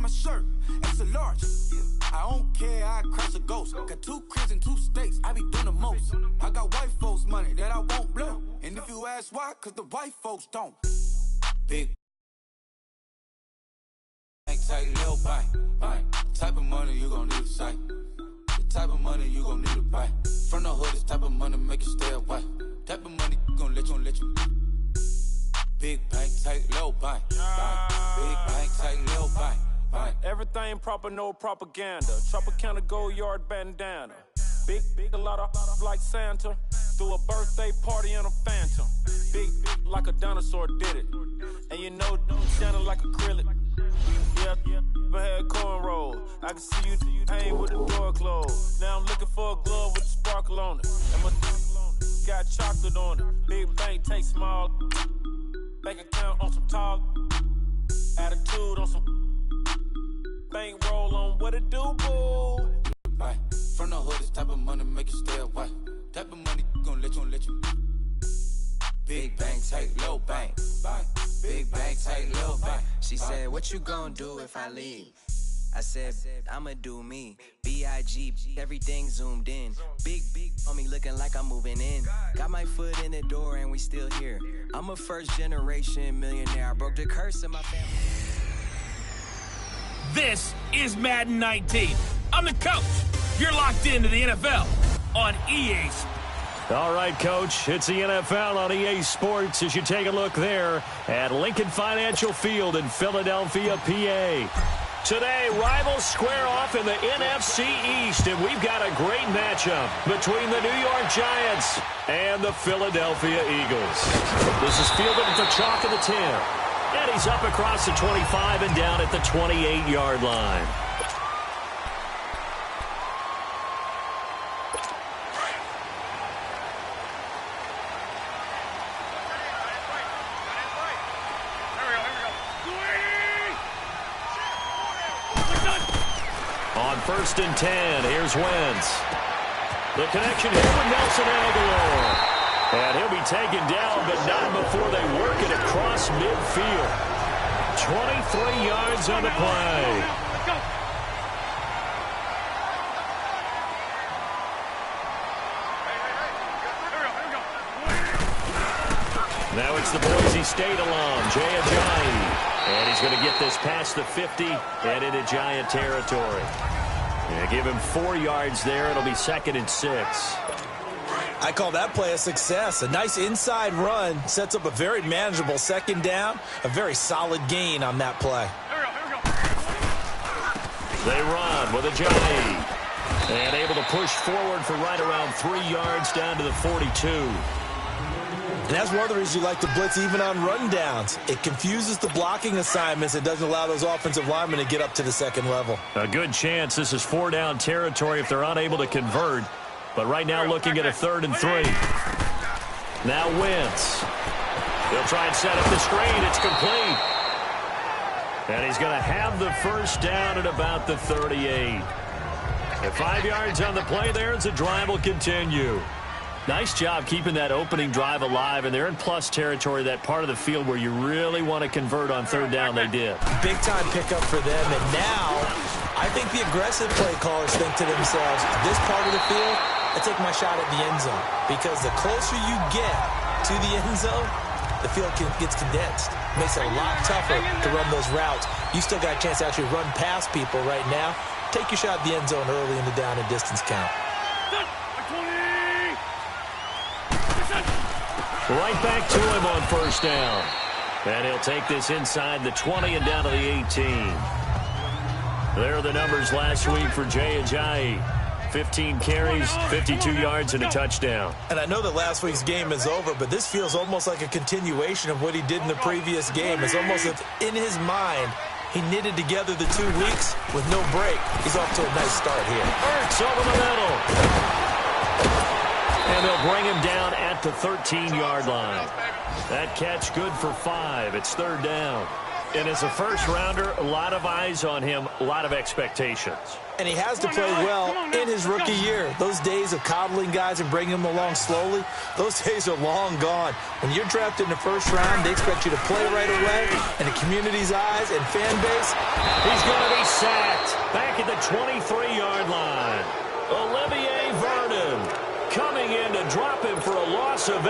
my shirt, it's a large. I don't care, I crash a ghost. Got 2 cribs in 2 states, I be doing the most. I got white folks' money that I won't blow. And if you ask why, cause the white folks don't. Big bank, tight, little bank. Type of money you gon' need to sight. The type of money you gon' need to buy. From the hood, this type of money make you stay away. Type of money gon' let you. Big bank, tight, little bank. Big bank, tight, little bank. Everything proper, no propaganda. Tropicana gold yard bandana. Big, a lot of like Santa. Threw a birthday party in a phantom. Big like a dinosaur did it. And you know, shining like acrylic. Yeah, but had cornrow. I can see you hang with the door closed. Now I'm looking for a glove with a sparkle on it. And my got chocolate on it. Big bank, take small. Bank account on some talk. Attitude on some. Bank roll on what it do, boo. From the hood, this type of money make you stay away. Type of money gon' let you. Big bank, tight, little bank. Big bank, tight, little bank. She said, what you gon' do if I leave? I said, I'ma do me. B.I.G. Everything zoomed in. Big on me looking like I'm moving in. Got my foot in the door and we still here. I'm a first generation millionaire. I broke the curse in my family. This is Madden 19. I'm the coach. You're locked into the NFL on EA Sports. All right, Coach, it's the NFL on EA Sports as you take a look there at Lincoln Financial Field in Philadelphia, PA. Today, rivals square off in the NFC East, and we've got a great matchup between the New York Giants and the Philadelphia Eagles. This is fielded at the chalk of the 10, and he's up across the 25 and down at the 28-yard line. On 1st and 10, here's Wentz. The connection here with Nelson Aguilar. And he'll be taken down, but not before they work it across midfield. 23 yards on the play. Now it's the Boise State alum, JLarge130's. And he's going to get this past the 50 and into Giant territory. Yeah, give him 4 yards there. It'll be 2nd and 6. I call that play a success. A nice inside run sets up a very manageable 2nd down. A very solid gain on that play. They run with Ajayi. And able to push forward for right around 3 yards down to the 42. And that's one of the reasons you like to blitz even on rundowns. It confuses the blocking assignments. It doesn't allow those offensive linemen to get up to the 2nd level. A good chance this is 4-down territory if they're unable to convert. But right now looking at a 3rd and 3. Now Wentz. He'll try and set up the screen. It's complete. And he's going to have the 1st down at about the 38. At 5 yards on the play there as the drive will continue. Nice job keeping that opening drive alive, and they're in plus territory, that part of the field where you really want to convert on 3rd down. They did. Big-time pickup for them, and now I think the aggressive play callers think to themselves, this part of the field, I take my shot at the end zone, because the closer you get to the end zone, the field gets condensed. Makes it a lot tougher to run those routes. You still got a chance to actually run past people right now. Take your shot at the end zone early in the down and distance count. Right back to him on 1st down. And he'll take this inside the 20 and down to the 18. There are the numbers last week for JLarge130's. 15 carries, 52 yards, and a touchdown. And I know that last week's game is over, but this feels almost like a continuation of what he did in the previous game. It's almost as if in his mind, he knitted together the 2 weeks with no break. He's off to a nice start here. Ertz over the middle. And they'll bring him down at the 13-yard line. That catch good for 5. It's 3rd down. And as a first-rounder, a lot of eyes on him, a lot of expectations. And he has to play well in his rookie year. Those days of coddling guys and bringing them along slowly, those days are long gone. When you're drafted in the first round, they expect you to play right away. And the community's eyes and fan base, he's going to be sacked back at the 23-yard line. Olivier Vernon coming in to drop him for a loss of 8,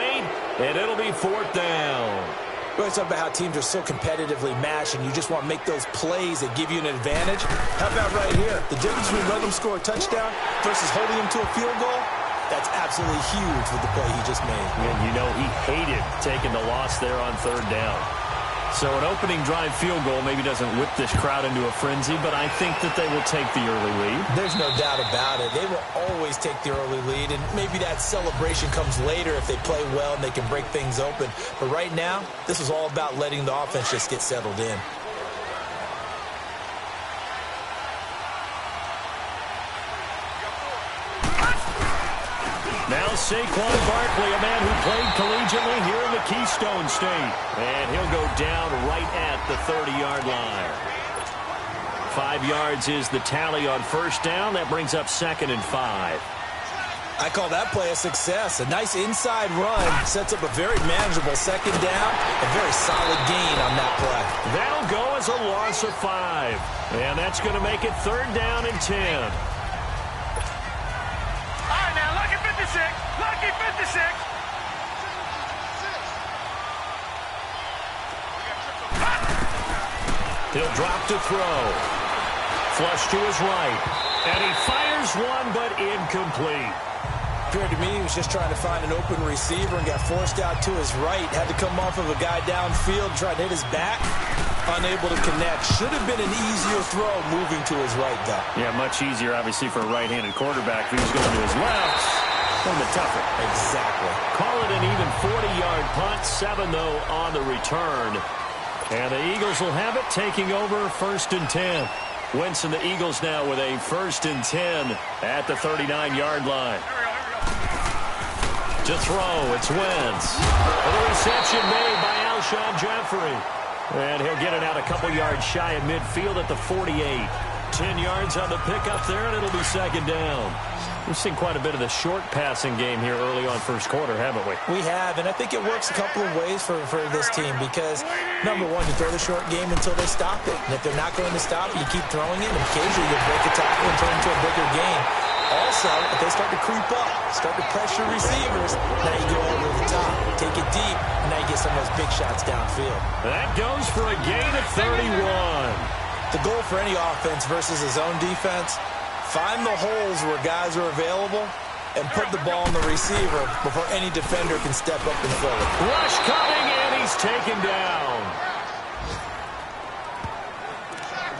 and it'll be 4th down. We always talk about how teams are so competitively matched and you just want to make those plays that give you an advantage. How about right here? The difference between letting them score a touchdown versus holding them to a field goal, that's absolutely huge with the play he just made. And you know he hated taking the loss there on 3rd down. So an opening drive field goal maybe doesn't whip this crowd into a frenzy, but I think that they will take the early lead. There's no doubt about it. They will always take the early lead, and maybe that celebration comes later if they play well and they can break things open. But right now, this is all about letting the offense just get settled in. Now Saquon Barkley, a man who played collegiately here in the Keystone State. And he'll go down right at the 30-yard line. 5 yards is the tally on 1st down. That brings up 2nd and 5. I call that play a success. A nice inside run sets up a very manageable 2nd down. A very solid gain on that play. That'll go as a loss of 5. And that's going to make it 3rd down and 10. Lucky 56. He'll drop to throw. Flush to his right. And he fires one, but incomplete. Appeared to me he was just trying to find an open receiver and got forced out to his right. Had to come off of a guy downfield, tried to hit his back. Unable to connect. Should have been an easier throw moving to his right, though. Yeah, much easier, obviously, for a right-handed quarterback. If he was going to his left, a little bit tougher. Exactly. Call it an even 40-yard punt. 7, though, on the return. And the Eagles will have it, taking over 1st and 10. Wentz and the Eagles now with a 1st and 10 at the 39-yard line. To throw, it's Wentz. The reception made by Alshon Jeffrey. And he'll get it out a couple yards shy of midfield at the 48. 10 yards on the pickup there, and it'll be 2nd down. We've seen quite a bit of the short passing game here early on 1st quarter, haven't we? We have, and I think it works a couple of ways for this team because, number one, you throw the short game until they stop it. And if they're not going to stop it, you keep throwing it, and occasionally you break a tackle and turn it into a bigger gain. Also, if they start to creep up, start to pressure receivers, now you go over the top, take it deep, and now you get some of those big shots downfield. That goes for a gain of 31. The goal for any offense versus his own defense, find the holes where guys are available and put the ball on the receiver before any defender can step up and fill it. Rush coming, and he's taken down.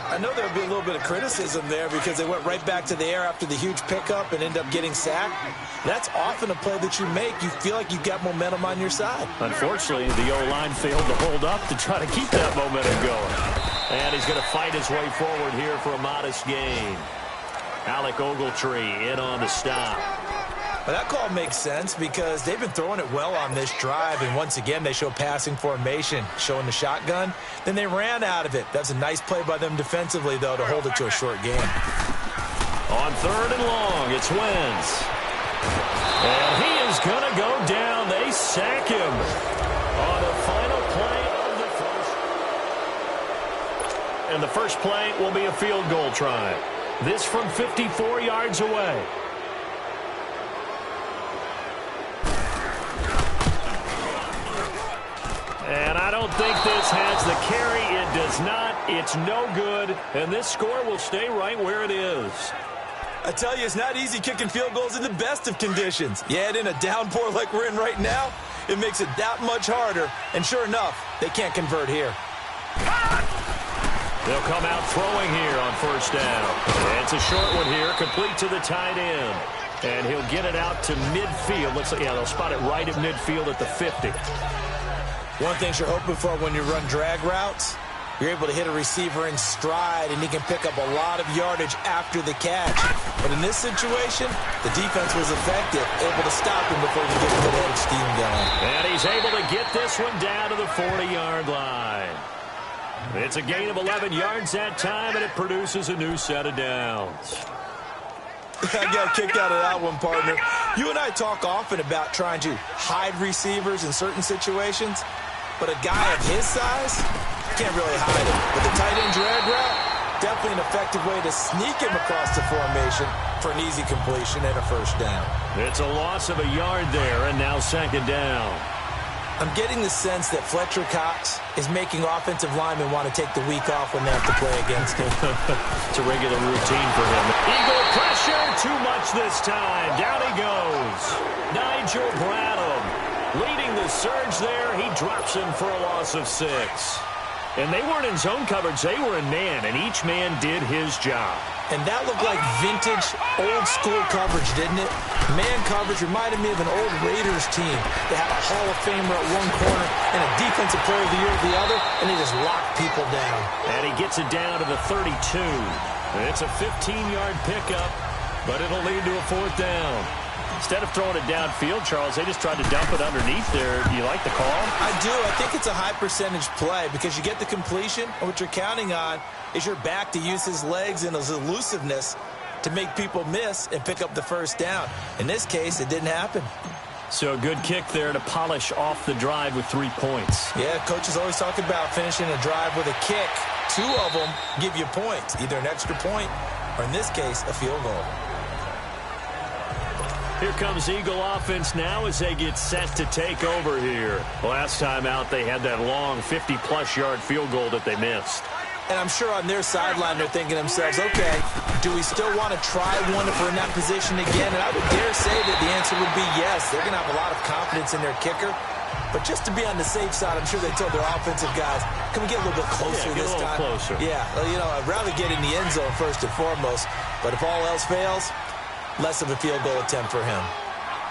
I know there'll be a little bit of criticism there because they went right back to the air after the huge pickup and end up getting sacked. That's often a play that you make. You feel like you've got momentum on your side. Unfortunately, the O-line failed to hold up to try to keep that momentum going. And he's going to fight his way forward here for a modest gain. Alec Ogletree in on the stop. But that call makes sense because they've been throwing it well on this drive, and once again they show passing formation, showing the shotgun. Then they ran out of it. That's a nice play by them defensively, though, to hold it to a short game. On 3rd and long, it's Wentz. And he is going to go down. They sack him on the final play of the first. And the first play will be a field goal try. This from 54 yards away. And I don't think this has the carry. It does not. It's no good. And this score will stay right where it is. I tell you, it's not easy kicking field goals in the best of conditions. You add in a downpour like we're in right now, it makes it that much harder. And sure enough, they can't convert here. They'll come out throwing here on 1st down. And it's a short one here, complete to the tight end. And he'll get it out to midfield. Looks like, yeah, they'll spot it right at midfield at the 50. One of the things you're hoping for when you run drag routes, you're able to hit a receiver in stride, and he can pick up a lot of yardage after the catch. But in this situation, the defense was effective, able to stop him before he could get a good head of steam going. And he's able to get this one down to the 40-yard line. It's a gain of 11 yards that time, and it produces a new set of downs. I got kicked out of that one, partner. You and I talk often about trying to hide receivers in certain situations, but a guy of his size can't really hide him. With the tight end drag route, definitely an effective way to sneak him across the formation for an easy completion and a first down. It's a loss of a yard there, and now second down. I'm getting the sense that Fletcher Cox is making offensive linemen want to take the week off when they have to play against him. It's a regular routine for him. Eagle pressure, too much this time. Down he goes. Nigel Bradham leading the surge there. He drops him for a loss of 6. And they weren't in zone coverage. They were in man, and each man did his job. And that looked like vintage, old-school coverage, didn't it? Man coverage reminded me of an old Raiders team. They had a Hall of Famer at one corner and a Defensive Player of the Year at the other, and they just locked people down. And he gets it down to the 32. It's a 15-yard pickup, but it'll lead to a fourth down. Instead of throwing it downfield, Charles, they just tried to dump it underneath there. Do you like the call? I do. I think it's a high-percentage play because you get the completion, and what you're counting on is your back to use his legs and his elusiveness to make people miss and pick up the first down. In this case, it didn't happen. So a good kick there to polish off the drive with 3 points. Yeah, coaches always talk about finishing a drive with a kick. 2 of them give you points, either an extra point or, in this case, a field goal. Here comes Eagle offense now as they get set to take over here. Last time out, they had that long 50-plus yard field goal that they missed. And I'm sure on their sideline they're thinking to themselves, okay, do we still want to try one if we're in that position again? And I would dare say that the answer would be yes. They're going to have a lot of confidence in their kicker. But just to be on the safe side, I'm sure they told their offensive guys, can we get a little bit closer this time? Closer. Yeah, well, you know, I'd rather get in the end zone first and foremost. But if all else fails, less of a field goal attempt for him.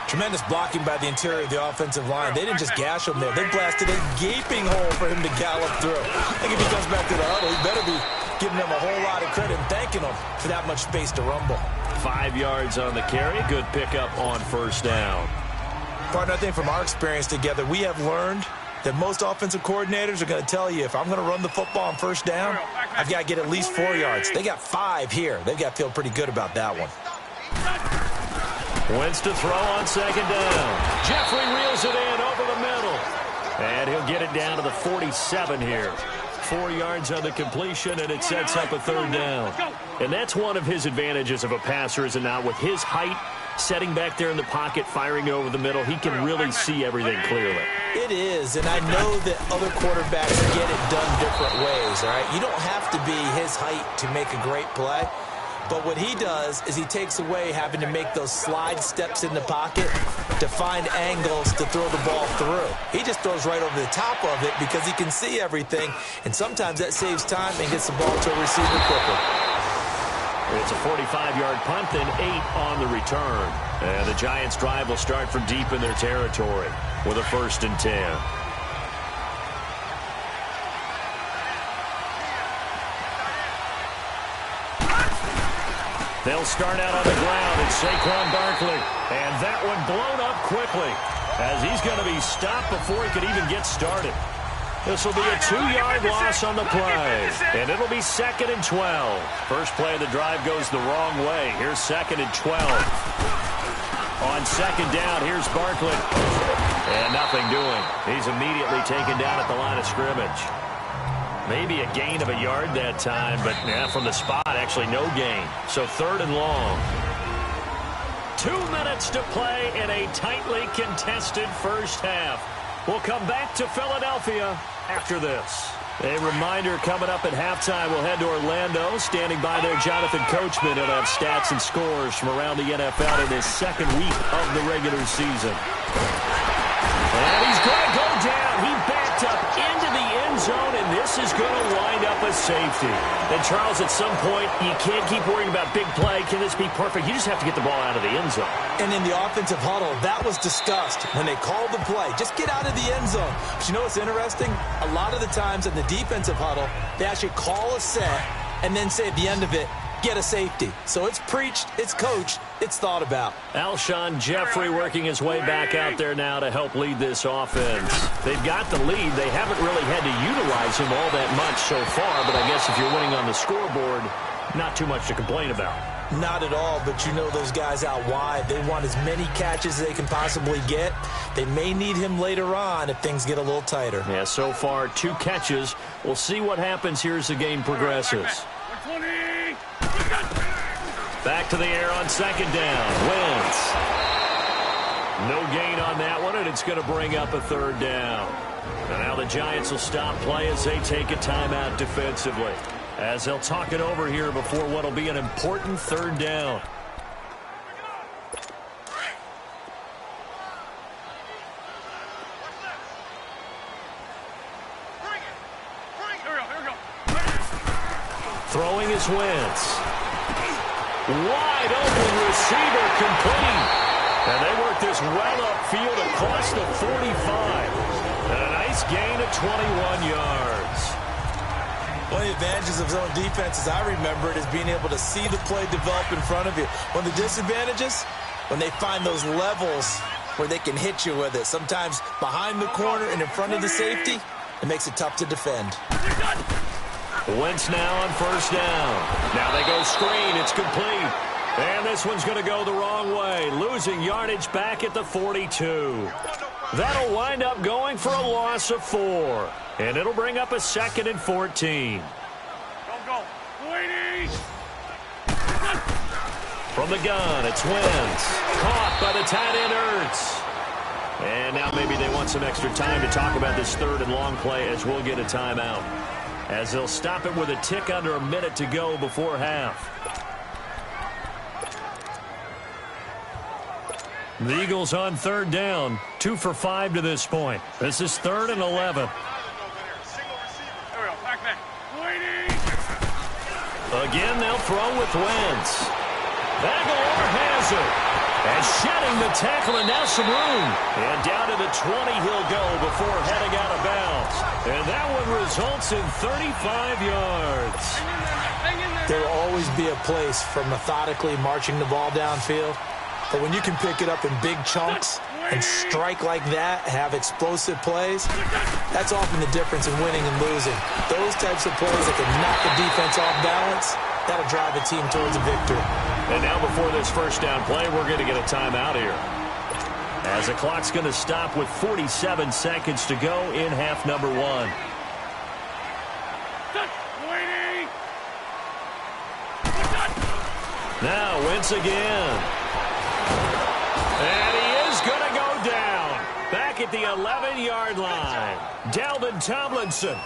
Tremendous blocking by the interior of the offensive line. They didn't just gash him there. They blasted a gaping hole for him to gallop through. I think if he comes back to the huddle, he better be giving them a whole lot of credit and thanking them for that much space to rumble. 5 yards on the carry. Good pickup on first down. Partner, I think from our experience together, we have learned that most offensive coordinators are going to tell you, if I'm going to run the football on first down, I've got to get at least 4 yards. They got 5 here. They've got to feel pretty good about that one. Wentz to throw on second down. Jeffrey reels it in over the middle. And he'll get it down to the 47 here. 4 yards on the completion, and it sets up a third down. And that's one of his advantages of a passer, is it not? With his height, setting back there in the pocket, firing over the middle, he can really see everything clearly. It is, and I know that other quarterbacks get it done different ways, all right? You don't have to be his height to make a great play. But what he does is he takes away having to make those slide steps in the pocket to find angles to throw the ball through. He just throws right over the top of it because he can see everything, and sometimes that saves time and gets the ball to a receiver quicker. It's a 45-yard punt, then 8 on the return. And the Giants' drive will start from deep in their territory with a 1st and 10. They'll start out on the ground. It's Saquon Barkley. And that one blown up quickly as he's going to be stopped before he could even get started. This will be a 2-yard loss on the play. And it'll be 2nd and 12. First play of the drive goes the wrong way. Here's 2nd and 12. On second down, here's Barkley. And nothing doing. He's immediately taken down at the line of scrimmage. Maybe a gain of a yard that time, but yeah, from the spot, actually no gain. So 3rd and long. 2 minutes to play in a tightly contested first half. We'll come back to Philadelphia after this. A reminder coming up at halftime, we'll head to Orlando. Standing by there, Jonathan Coachman. He'll have stats and scores from around the NFL in his 2nd week of the regular season. And he's going to go down. He backed up into the end zone, and this is going to wind up a safety. And, Charles, at some point, you can't keep worrying about big play. Can this be perfect? You just have to get the ball out of the end zone. And in the offensive huddle, that was discussed when they called the play. Just get out of the end zone. But you know what's interesting? A lot of the times in the defensive huddle, they actually call a set and then say at the end of it, get a safety. So it's preached, it's coached, it's thought about. Alshon Jeffrey working his way back out there now to help lead this offense. They've got the lead. They haven't really had to utilize him all that much so far, but I guess if you're winning on the scoreboard, not too much to complain about. Not at all, but you know those guys out wide, they want as many catches as they can possibly get. They may need him later on if things get a little tighter. Yeah, so far 2 catches. We'll see what happens here as the game progresses. Back to the air on second down. Wentz. No gain on that one, and it's going to bring up a third down. And now the Giants will stop play as they take a timeout defensively, as they'll talk it over here before what will be an important third down. Throwing is Wentz. Wide open receiver complete. And they work this well upfield across the 45. And a nice gain of 21 yards. One of the advantages of zone defense, as I remember it, is being able to see the play develop in front of you. One of the disadvantages, when they find those levels where they can hit you with it, sometimes behind the corner and in front of the safety, it makes it tough to defend. Wentz now on first down. Now they go screen. It's complete. And this one's going to go the wrong way, losing yardage back at the 42. That'll wind up going for a loss of 4. And it'll bring up a 2nd and 14. Go. From the gun, it's Wentz. Caught by the tight end Ertz. And now maybe they want some extra time to talk about this 3rd and long play as we'll get a timeout, as they'll stop it with a tick under a minute to go before half. The Eagles on 3rd down, 2 for 5 to this point. This is 3rd and 11. Again, they'll throw with Wentz. Aguilar has it. And shedding the tackle, and now some room. And down to the 20 he'll go before heading out of bounds. And that one results in 35 yards. There will always be a place for methodically marching the ball downfield. But when you can pick it up in big chunks and strike like that, have explosive plays, that's often the difference in winning and losing. Those types of plays that can knock the defense off balance, that'll drive a team towards a victory. And now before this first down play, we're going to get a timeout here, as the clock's going to stop with 47 seconds to go in half number 1. Now Wentz again. And he is going to go down back at the 11-yard line. Dalvin Tomlinson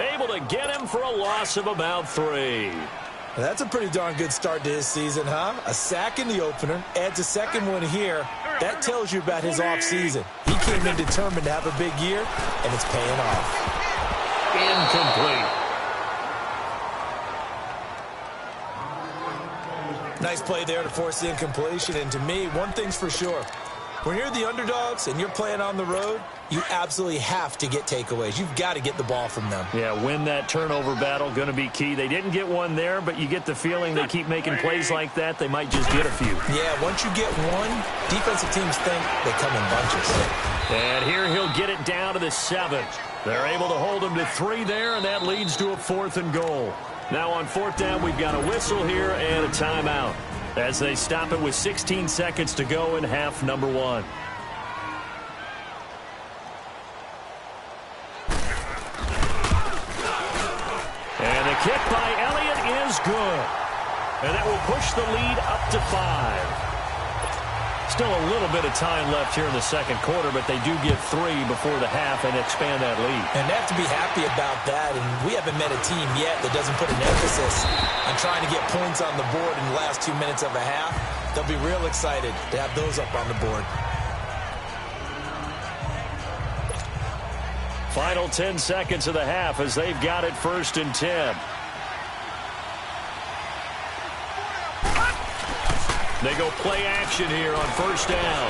able to get him for a loss of about 3. That's a pretty darn good start to his season, huh? A sack in the opener, adds a second one here. That tells you about his offseason. He came in determined to have a big year, and it's paying off. Incomplete. Nice play there to force the incompletion. And to me, one thing's for sure. When you're the underdogs and you're playing on the road, you absolutely have to get takeaways. You've got to get the ball from them. Yeah, win that turnover battle, going to be key. They didn't get one there, but you get the feeling they keep making plays like that, they might just get a few. Yeah, once you get one, defensive teams think they come in bunches. And here he'll get it down to the 7. They're able to hold him to 3 there, and that leads to a 4th and goal. Now on 4th down, we've got a whistle here and a timeout, as they stop it with 16 seconds to go in half number 1. And the kick by Elliott is good. And that will push the lead up to 5. Still a little bit of time left here in the second quarter, but they do get 3 before the half and expand that lead. And they have to be happy about that. And we haven't met a team yet that doesn't put an emphasis on trying to get points on the board in the last 2 minutes of a half. They'll be real excited to have those up on the board. Final 10 seconds of the half as they've got it 1st and 10. They go play action here on 1st down.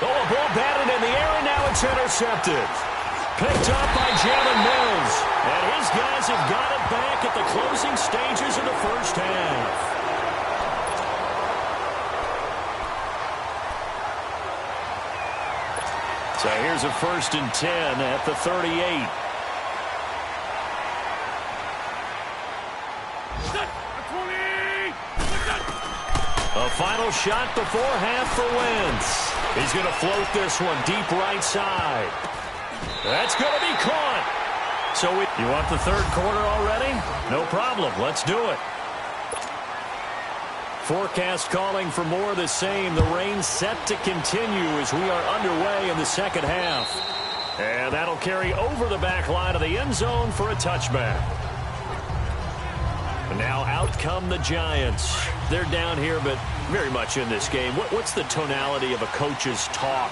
Oh, a ball batted in the air, and now it's intercepted. Picked up by Jalen Mills. And his guys have got it back at the here's a 1st and 10 at the 38. A final shot before half for Wentz. He's going to float this one deep right side. That's going to be caught. So you want the third quarter already? No problem. Let's do it. Forecast calling for more of the same. The rain set to continue as we are underway in the second half. And that'll carry over the back line of the end zone for a touchback. And now out come the Giants. They're down here, but very much in this game. What's the tonality of a coach's talk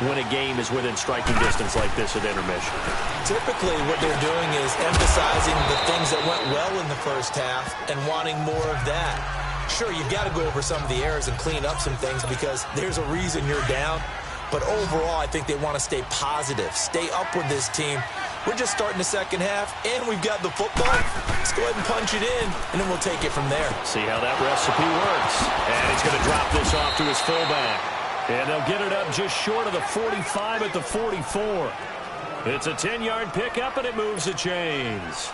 when a game is within striking distance like this at intermission? Typically, what they're doing is emphasizing the things that went well in the first half and wanting more of that. Sure, you've got to go over some of the errors and clean up some things because there's a reason you're down. But overall, I think they want to stay positive, stay up with this team. We're just starting the second half, and we've got the football. Let's go ahead and punch it in, and then we'll take it from there. See how that recipe works. And he's going to drop this off to his fullback. And they'll get it up just short of the 45 at the 44. It's a 10-yard pickup, and it moves the chains.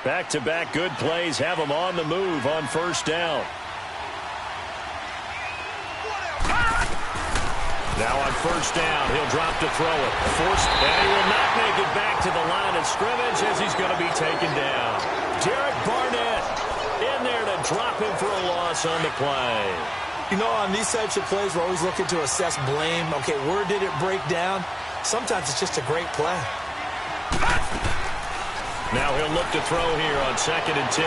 Back-to-back good plays have them on the move on first down. Now on first down, he'll drop to throw it. Forced, and he will not make it back to the line of scrimmage as he's going to be taken down. Derek Barnett in there to drop him for a loss on the play. You know, on these types of plays, we're always looking to assess blame. Okay, where did it break down? Sometimes it's just a great play. Now he'll look to throw here on 2nd and 10.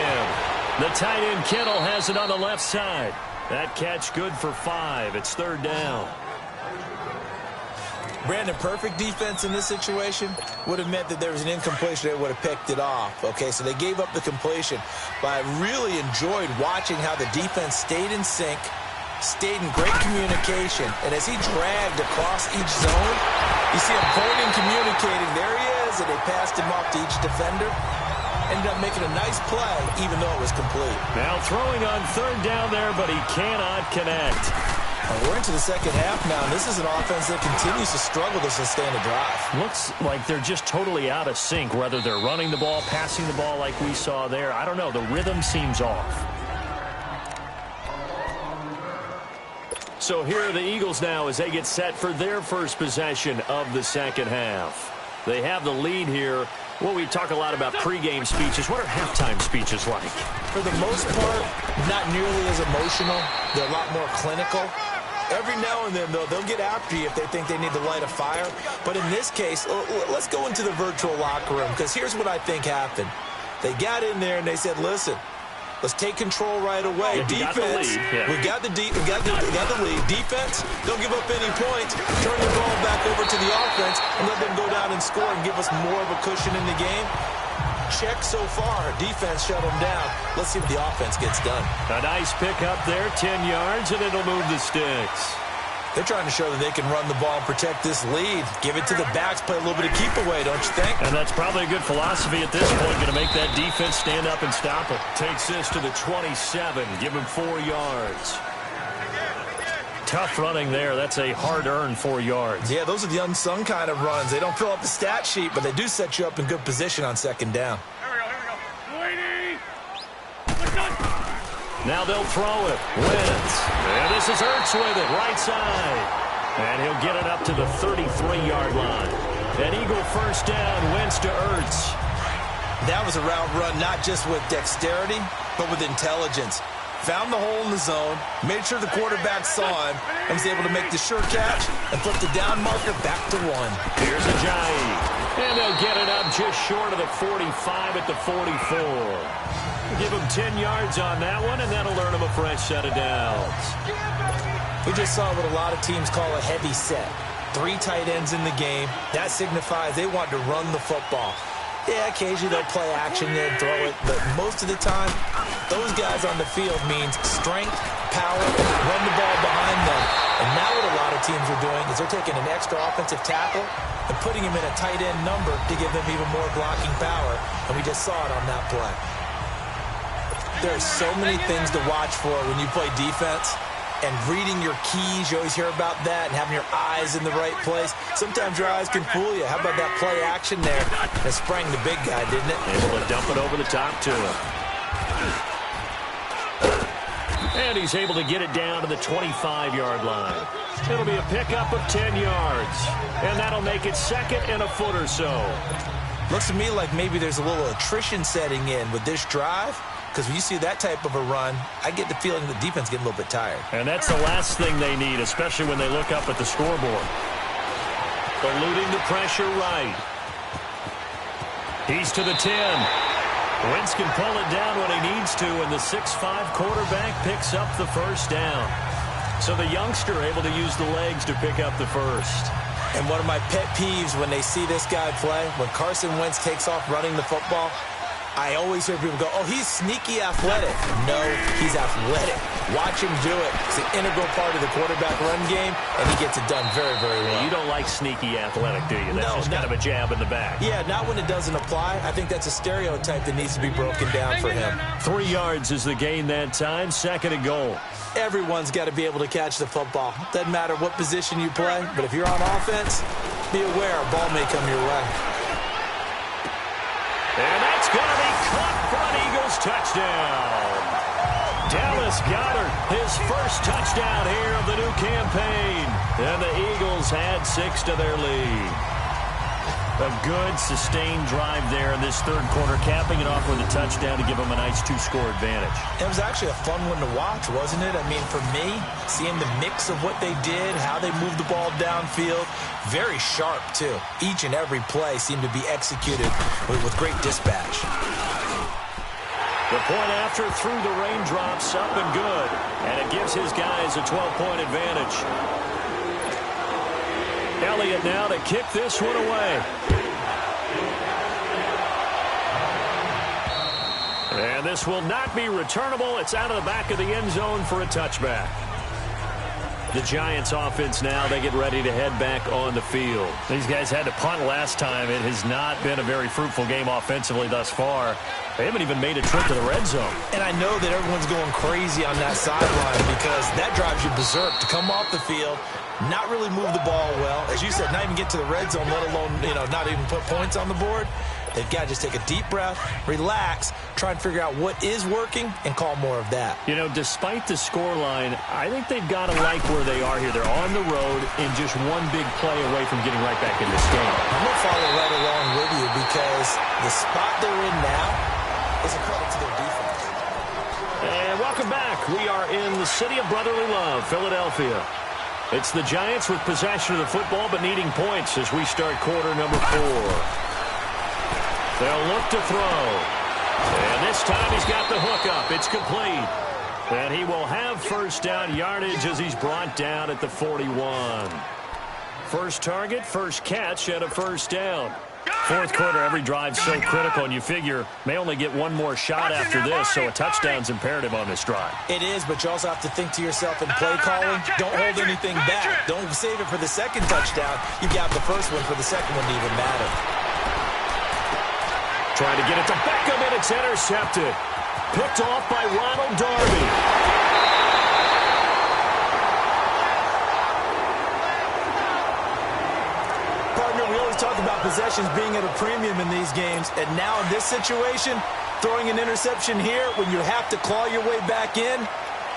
The tight end Kittle has it on the left side. That catch good for 5. It's 3rd down. Brandon, perfect defense in this situation would have meant that there was an incompletion. They would have picked it off. Okay, so they gave up the completion. But I really enjoyed watching how the defense stayed in sync, stayed in great communication. And as he dragged across each zone, you see him pointing, communicating. There he is, and they passed him off to each defender. Ended up making a nice play, even though it was complete. Now throwing on 3rd down there, but he cannot connect. We're into the second half now, and this is an offense that continues to struggle to sustain a drive. Looks like they're just totally out of sync, whether they're running the ball, passing the ball like we saw there. I don't know. The rhythm seems off. So here are the Eagles now as they get set for their first possession of the second half. They have the lead here. Well, we talk a lot about pregame speeches. What are halftime speeches like? For the most part, not nearly as emotional. They're a lot more clinical. Every now and then, though, they'll get after you if they think they need to light a fire. But in this case, let's go into the virtual locker room, because here's what I think happened. They got in there and they said, listen, let's take control right away. Defense, we got the lead. Defense, don't give up any points. Turn the ball back over to the offense and let them go down and score and give us more of a cushion in the game. Check so far. Defense shut them down. Let's see what the offense gets done. A nice pickup there, 10 yards, and it'll move the sticks. They're trying to show that they can run the ball and protect this lead. Give it to the backs, play a little bit of keep away, don't you think? And that's probably a good philosophy at this point, going to make that defense stand up and stop it. Takes this to the 27, give him 4 yards. Tough running there. That's a hard-earned 4 yards. Yeah, those are the unsung kind of runs. They don't fill up the stat sheet, but they do set you up in good position on second down. Now they'll throw it. Wentz. And this is Ertz with it, right side. And he'll get it up to the 33-yard line. An Eagle first down, Wentz to Ertz. That was a route run not just with dexterity, but with intelligence. Found the hole in the zone, made sure the quarterback saw him, and was able to make the sure catch and flip the down marker back to 1. Here's Ajayi. And they'll get it up just short of the 45 at the 44. Give him 10 yards on that one, and that'll earn him a fresh set of downs. We just saw what a lot of teams call a heavy set. 3 tight ends in the game. That signifies they want to run the football. Yeah, occasionally they'll play action and throw it, but most of the time, those guys on the field means strength, power, run the ball behind them. And now what a lot of teams are doing is they're taking an extra offensive tackle and putting him in a tight end number to give them even more blocking power, and we just saw it on that play. There are so many things to watch for when you play defense. and reading your keys. You always hear about that, and having your eyes in the right place. Sometimes your eyes can fool you. How about that play action there? It sprang the big guy, didn't it? Able to dump it over the top to him. And he's able to get it down to the 25-yard line. It'll be a pickup of 10 yards. And that'll make it second and a foot or so. Looks to me like maybe there's a little attrition setting in with this drive. Because when you see that type of a run, I get the feeling the defense getting a little bit tired. And that's the last thing they need, especially when they look up at the scoreboard. Eluding the pressure right. He's to the 10. Wentz can pull it down when he needs to, and the 6'5 quarterback picks up the first down. So the youngster able to use the legs to pick up the first. And one of my pet peeves when they see this guy play, when Carson Wentz takes off running the football, I always hear people go, oh, he's sneaky athletic. No, he's athletic. Watch him do it. It's an integral part of the quarterback run game, and he gets it done very, very well. You don't like sneaky athletic, do you? That's just kind of a jab in the back. Yeah, not when it doesn't apply. I think that's a stereotype that needs to be broken down for him. 3 yards is the gain that time, second and goal. Everyone's got to be able to catch the football. Doesn't matter what position you play, but if you're on offense, be aware a ball may come your way. And that's going to be caught for an Eagles touchdown. Dallas Goedert, his first touchdown here of the new campaign. And the Eagles add 6 to their lead. A good, sustained drive there in this third quarter, capping it off with a touchdown to give them a nice 2-score advantage. It was actually a fun one to watch, wasn't it? I mean, for me, seeing the mix of what they did, how they moved the ball downfield, very sharp, too. Each and every play seemed to be executed with great dispatch. The point after through the raindrops, up and good. And it gives his guys a 12-point advantage. Elliott now to kick this one away. And this will not be returnable. It's out of the back of the end zone for a touchback. The Giants offense now, they get ready to head back on the field. These guys had to punt last time. It has not been a very fruitful game offensively thus far. They haven't even made a trip to the red zone. And I know that everyone's going crazy on that sideline because that drives you berserk to come off the field, not really move the ball well. As you said, not even get to the red zone, let alone, not even put points on the board. They've got to just take a deep breath, relax, try and figure out what is working, and call more of that. Despite the scoreline, I think they've got to like where they are here. They're on the road and just one big play away from getting right back in this game. I'm going to follow right along with you because the spot they're in now is a credit to their defense. And welcome back. We are in the city of brotherly love, Philadelphia. It's the Giants with possession of the football but needing points as we start quarter number 4. They'll look to throw. And this time he's got the hook up. It's complete. And he will have first down yardage as he's brought down at the 41. First target, first catch, and a first down. Fourth quarter, every drive so critical, and you figure may only get one more shot after this, so a touchdown's imperative on this drive. It is, but you also have to think to yourself in play calling, don't hold anything back. Don't save it for the second touchdown. You got the first one for the second one to even matter. Trying to get it to Beckham, and it's intercepted. Picked off by Ronald Darby. Partner, we always talk about possessions being at a premium in these games, and now in this situation, throwing an interception here when you have to claw your way back in,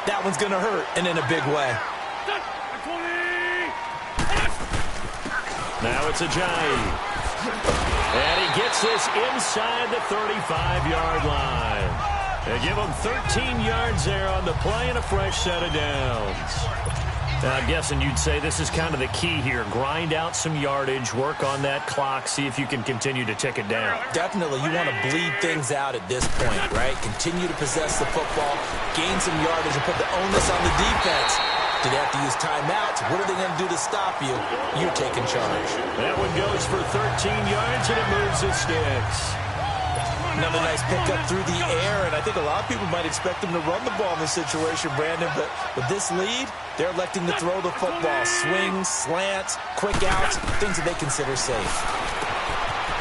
that one's going to hurt, and in a big way. Now it's Ajayi. And he gets this inside the 35-yard line. They give him 13 yards there on the play and a fresh set of downs. Now, I'm guessing you'd say this is kind of the key here. Grind out some yardage, work on that clock, see if you can continue to tick it down. Definitely. You want to bleed things out at this point, right? Continue to possess the football, gain some yardage, and put the onus on the defense. Do they have to use timeouts? What are they going to do to stop you? You're taking charge. That one goes for 13 yards, and it moves the sticks. Another nice pickup through the air, and I think a lot of people might expect them to run the ball in this situation, Brandon, but with this lead, they're electing to throw the football. Swings, slants, quick outs, things that they consider safe.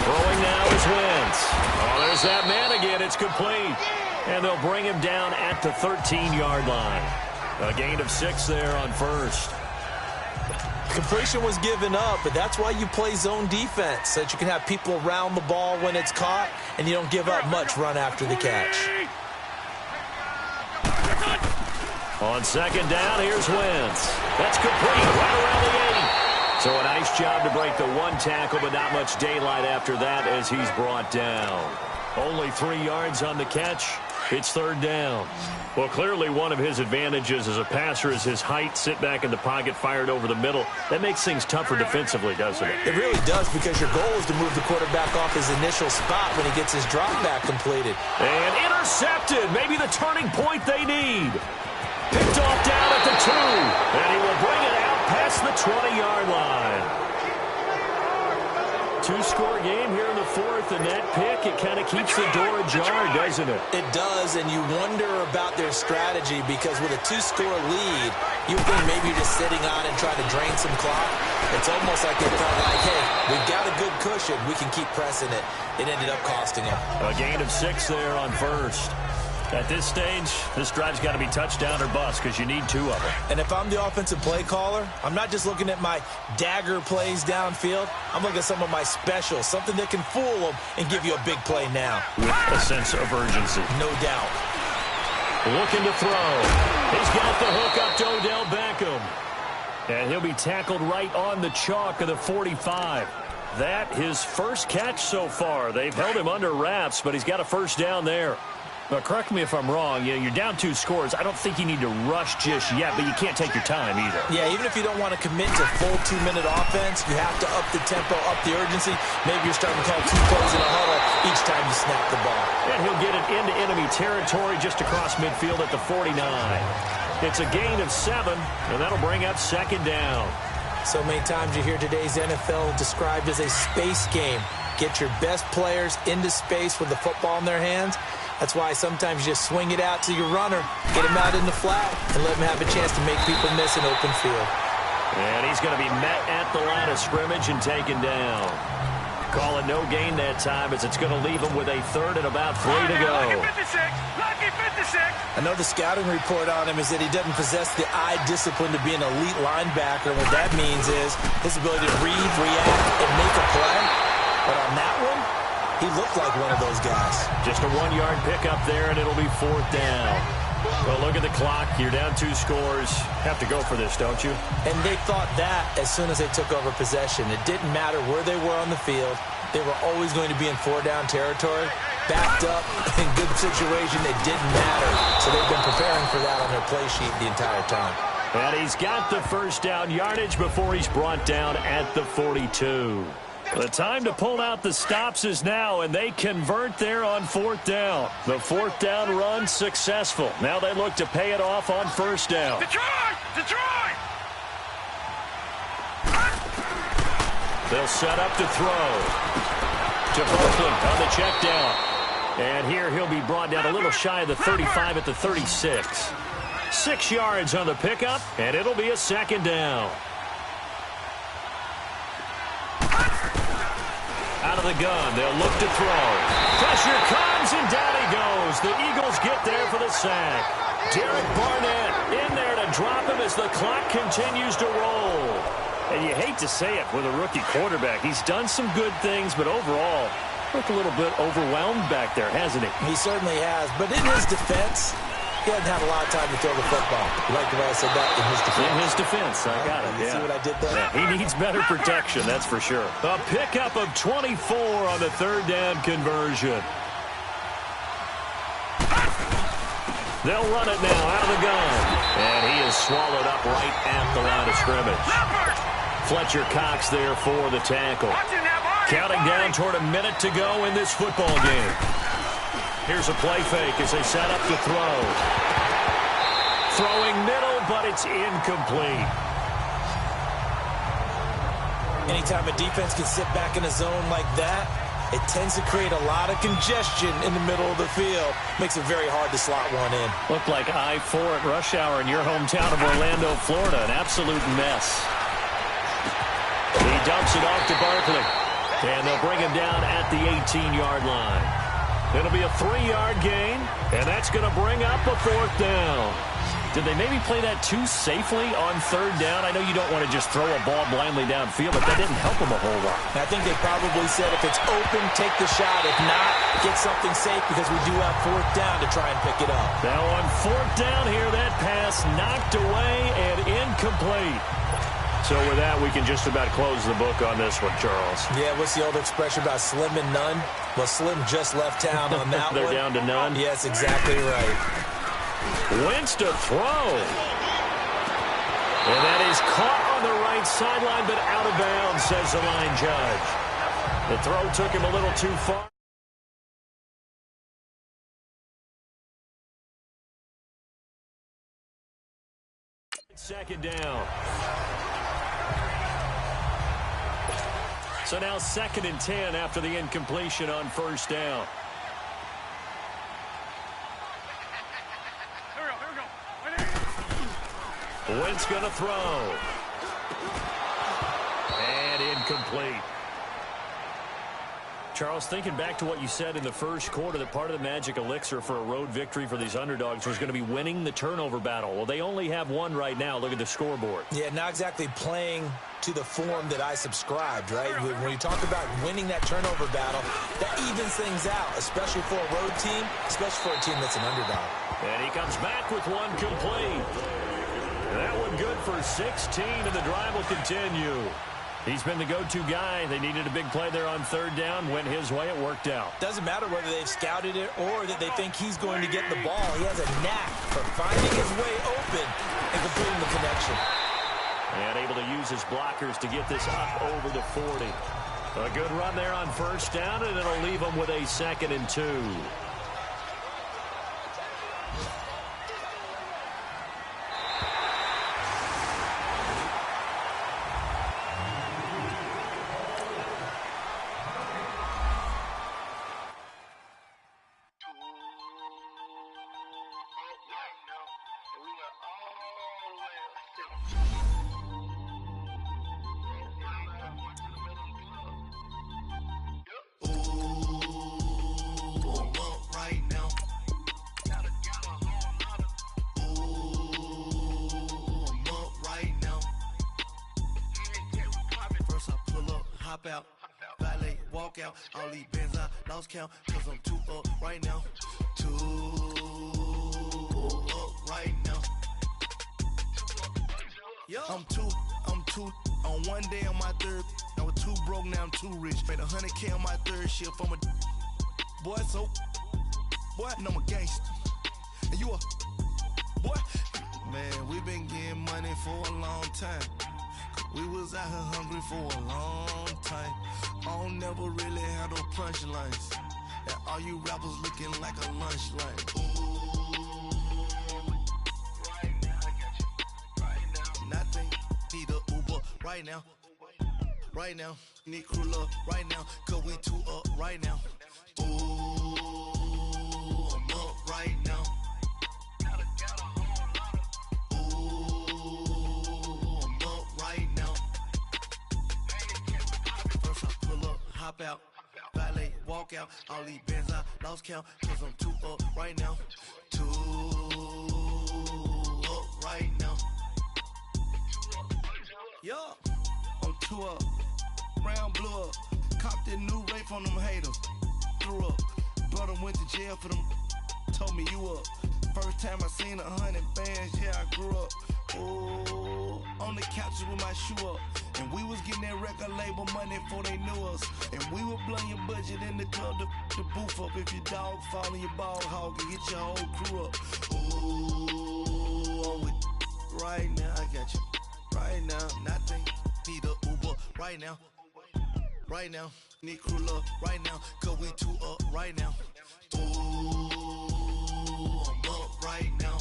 Throwing now is Wentz. Oh, there's that man again. It's complete. And they'll bring him down at the 13-yard line. A gain of 6 there on first. Completion was given up, but that's why you play zone defense, so that you can have people around the ball when it's caught, and you don't give up much run after the catch. On second down, here's Wentz. That's complete right around the 8. So a nice job to break the 1 tackle, but not much daylight after that as he's brought down. Only 3 yards on the catch. It's third down. Well, clearly one of his advantages as a passer is his height. Sit back in the pocket, fired over the middle. That makes things tougher defensively, doesn't it? It really does, because your goal is to move the quarterback off his initial spot when he gets his drop back completed. And intercepted. Maybe the turning point they need. Picked off down at the 2. And he will bring it out past the 20-yard line. 2-score game here in the 4th, and that pick, it kind of keeps the door ajar, doesn't it? It does, and you wonder about their strategy, because with a 2-score lead, you think maybe you're just sitting on and trying to drain some clock. It's almost like they felt like, hey, we've got a good cushion. We can keep pressing it. It ended up costing them. A gain of 6 there on first. At this stage, this drive's got to be touchdown or bust, because you need 2 of them. And if I'm the offensive play caller, I'm not just looking at my dagger plays downfield. I'm looking at some of my specials, something that can fool them and give you a big play now. With a sense of urgency. No doubt. Looking to throw. He's got the hook up to Odell Beckham. And he'll be tackled right on the chalk of the 45. That his first catch so far. They've held him under wraps, but he's got a first down there. But correct me if I'm wrong, you're down 2 scores. I don't think you need to rush just yet, but you can't take your time either. Yeah, even if you don't want to commit to full 2-minute offense, you have to up the tempo, up the urgency. Maybe you're starting to call 2 plays in a huddle each time you snap the ball. And he'll get it into enemy territory just across midfield at the 49. It's a gain of 7, and that'll bring up second down. So many times you hear today's NFL described as a space game. Get your best players into space with the football in their hands. That's why sometimes you just swing it out to your runner, get him out in the flat, and let him have a chance to make people miss an open field. And he's going to be met at the line of scrimmage and taken down. Call it no gain that time, as it's going to leave him with a 3rd and about 3 to go. Lucky 56. I know the scouting report on him is that he doesn't possess the eye discipline to be an elite linebacker. And what that means is his ability to read, react, and make a play. But on that one, he looked like one of those guys. Just a 1-yard pickup there, and it'll be 4th down. Well, look at the clock. You're down 2 scores. Have to go for this, don't you? And they thought that as soon as they took over possession. It didn't matter where they were on the field. They were always going to be in 4-down territory. Backed up, in good situation, it didn't matter. So they've been preparing for that on their play sheet the entire time. And he's got the first down yardage before he's brought down at the 42. The time to pull out the stops is now, and they convert there on 4th down. The 4th down run successful. Now they look to pay it off on 1st down. Detroit! They'll set up to throw. To Brooklyn on the check down. And here he'll be brought down a little shy of the 35 at the 36. 6 yards on the pickup, and it'll be a 2nd down. Out of the gun, they'll look to throw. Pressure comes, and down he goes. The Eagles get there for the sack. Derek Barnett in there to drop him as the clock continues to roll. And you hate to say it with a rookie quarterback. He's done some good things, but overall, looked a little bit overwhelmed back there, hasn't he? He certainly has. But in his defense, he hasn't had a lot of time to throw the football. You like the way I said that? In his defense. In his defense, I got it. You see what I did there? Yeah, he needs better protection, that's for sure. A pickup of 24 on the 3rd down conversion. They'll run it now out of the gun. And he is swallowed up right at the line of scrimmage. Fletcher Cox there for the tackle. Counting down toward a minute to go in this football game. Here's a play fake as they set up to throw. Throwing middle, but it's incomplete. Anytime a defense can sit back in a zone like that, it tends to create a lot of congestion in the middle of the field. Makes it very hard to slot one in. Looked like I-4 at rush hour in your hometown of Orlando, Florida. An absolute mess. He dumps it off to Barkley. And they'll bring him down at the 18-yard line. It'll be a 3-yard gain, and that's going to bring up a 4th down. Did they maybe play that too safely on third down? I know you don't want to just throw a ball blindly downfield, but that didn't help them a whole lot. I think they probably said if it's open, take the shot. If not, get something safe because we do have fourth down to try and pick it up. Now on fourth down here, that pass knocked away and incomplete. So with that, we can just about close the book on this one, Charles. Yeah, what's the old expression about slim and none? Well, Slim just left town on that They're one. down to none? Yes, exactly right. Wentz to throw. And that is caught on the right sideline, but out of bounds, says the line judge. The throw took him a little too far. Second down. So now 2nd and 10 after the incompletion on first down. Wentz going to throw. And incomplete. Charles, thinking back to what you said in the first quarter, that part of the magic elixir for a road victory for these underdogs was going to be winning the turnover battle. Well, they only have one right now. Look at the scoreboard. Yeah, not exactly playing to the form that I subscribed, right? When you talk about winning that turnover battle, that evens things out, especially for a road team, especially for a team that's an underdog. And he comes back with one complete. That one good for 16, and the drive will continue. He's been the go-to guy. They needed a big play there on third down. Went his way. It worked out. Doesn't matter whether they've scouted it or that they think he's going to get the ball. He has a knack for finding his way open and completing the connection. And able to use his blockers to get this up over the 40. A good run there on first down, and it'll leave them with a 2nd and 2. Out, valet, walk out, all these bands I lost count, cause I'm too up right now, too up right now, I'm too, on one day on my third, I was too broke, now I'm too rich, made 100K on my third shift, I'm a boy, so, boy, and I'm a gangster, and you a, boy, man, we been getting money for a long time. We was out here hungry for a long time. I don't never really have no punchlines. And all you rappers looking like a lunch line. Ooh, right now, I got you. Right now, nothing. Need a Uber right now. Right now, need crew love right now. Cause we too up right now. Ooh, I'm up right now. Hop out, valet, walk out, all these bands I lost count, cause I'm too up right now, too up right now, yeah, I'm too up, round blew up, copped that new rape on them haters, threw up, brother went to jail for them, told me you up, first time I seen 100 bands, yeah I grew up, ooh, on the couches with my shoe up. And we was getting that record label money before they knew us. And we were blowing your budget in the club to boof up. If your dog fall in your ball hog and get your whole crew up. Ooh, I'm with right now, I got you. Right now, nothing. Need a Uber right now. Right now, need crew love right now. Cause we too up right now. Ooh, I'm up right now.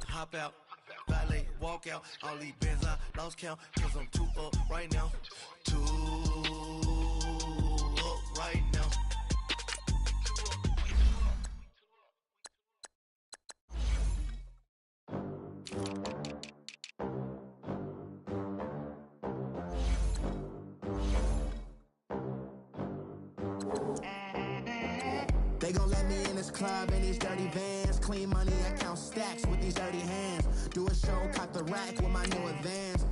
Hop out, valet, walk out, all these bands I lost count, cause I'm too up right now, too up right now. They gon' let me in this club in these dirty vans. Clean money, I count stacks with these dirty hands. Do a show, caught the rack with my new advance.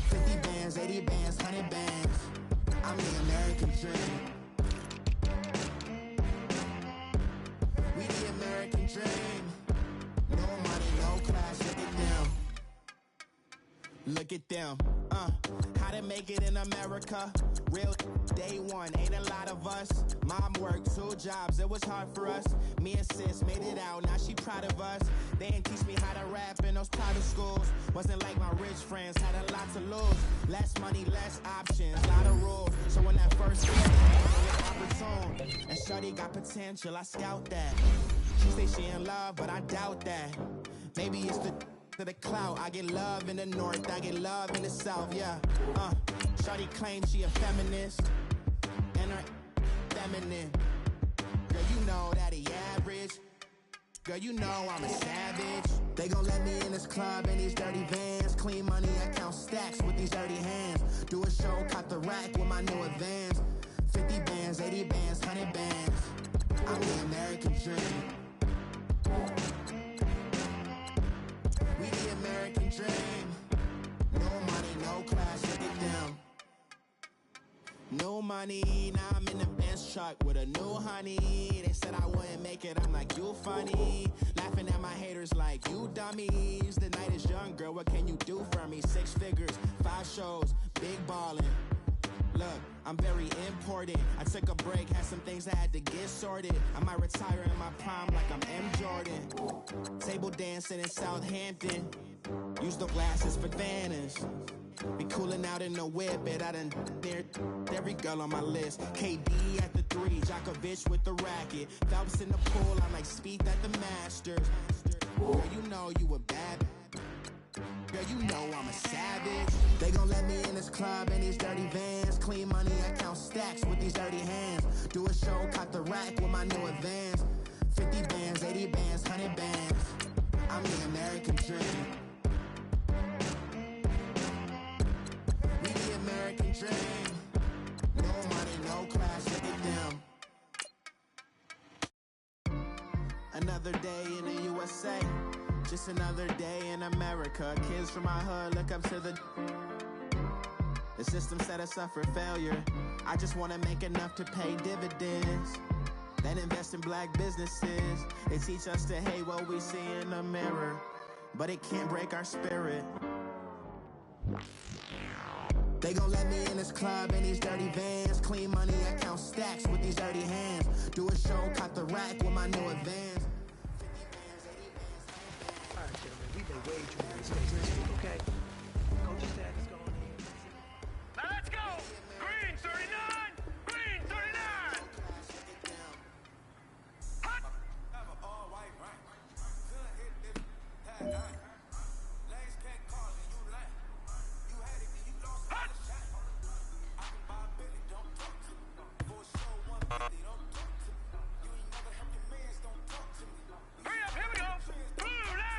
50 bands, 80 bands, 100 bands. I'm the American dream. We the American dream. No money, no class, look at them. Look at them, how to make it in America. Real day one, ain't a lot of us. Mom worked 2 jobs, it was hard for us. Me and sis made it out, now she proud of us. They didn't teach me how to rap in those private schools. Wasn't like my rich friends, had a lot to lose. Less money, less options, lot of rules. So when that first hit came, it was opportune. And shorty got potential, I scout that. She say she in love, but I doubt that. Maybe it's to the clout. I get love in the north, I get love in the south, yeah. Shawty claims she a feminist, and her feminine. Girl, you know that he average. Girl, you know I'm a savage. They gon' let me in this club in these dirty vans. Clean money, I count stacks with these dirty hands. Do a show, caught the rack with my new advance. 50 bands, 80 bands, 100 bands. I'm the American dream. We the American dream. No money, no class, look at them. No money, now I'm in the Benz truck with a new honey. They said I wouldn't make it, I'm like, you funny. Laughing at my haters like, you dummies. The night is young, girl, what can you do for me? 6 figures, 5 shows, big ballin'. Look, I'm very important. I took a break, had some things I had to get sorted. I might retire in my prime like I'm M. Jordan. Table dancing in Southampton. Use the glasses for Vannas. Be cooling out in the whip, I done near every girl on my list. KD at the 3, Djokovic with the racket. Phelps in the pool, I'm like Spieth at the Masters. Girl, you know you a bad. Girl, you know I'm a savage. They gon' let me in this club in these dirty vans. Clean money, I count stacks with these dirty hands. Do a show, caught the rack with my new advance. 50 bands, 80 bands, 100 bands. I'm the American dream. We the American dream. No money, no class, look at them. Another day in the USA. Just another day in America. Kids from my hood look up to the system set us up for failure. I just want to make enough to pay dividends, then invest in black businesses. They teach us to hate what we see in the mirror, but it can't break our spirit. They gon' let me in this club in these dirty vans. Clean money, I count stacks with these dirty hands. Do a show, caught the rack with my new advance. We've been way too many mistakes this week, okay? Coach's dad is going in. Now let's go! Green 39! Green 39! Hot! Hurry up, here we go! Blue line!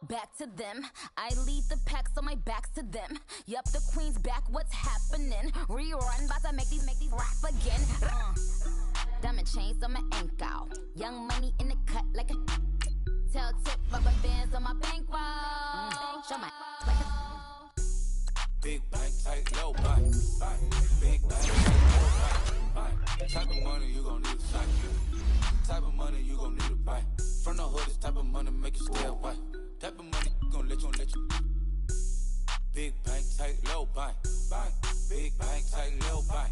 back to them. I lead the pack, so my back's to them. Yup, the queen's back, what's happening? Rerun, about to make these rap again. Diamond chains on my ankle. Young money in the cut like a tail tip, rubber bands on my bankroll. Show my like a big bank, tight, low buy. Big bank, tight, low buy. Type of money you gon' need to sight. Type of money you gon' need to buy. From the hood, this type of money make you stay away. Type of money gon' let you. Big bank, tight, low buy. Big bank, tight, low buy.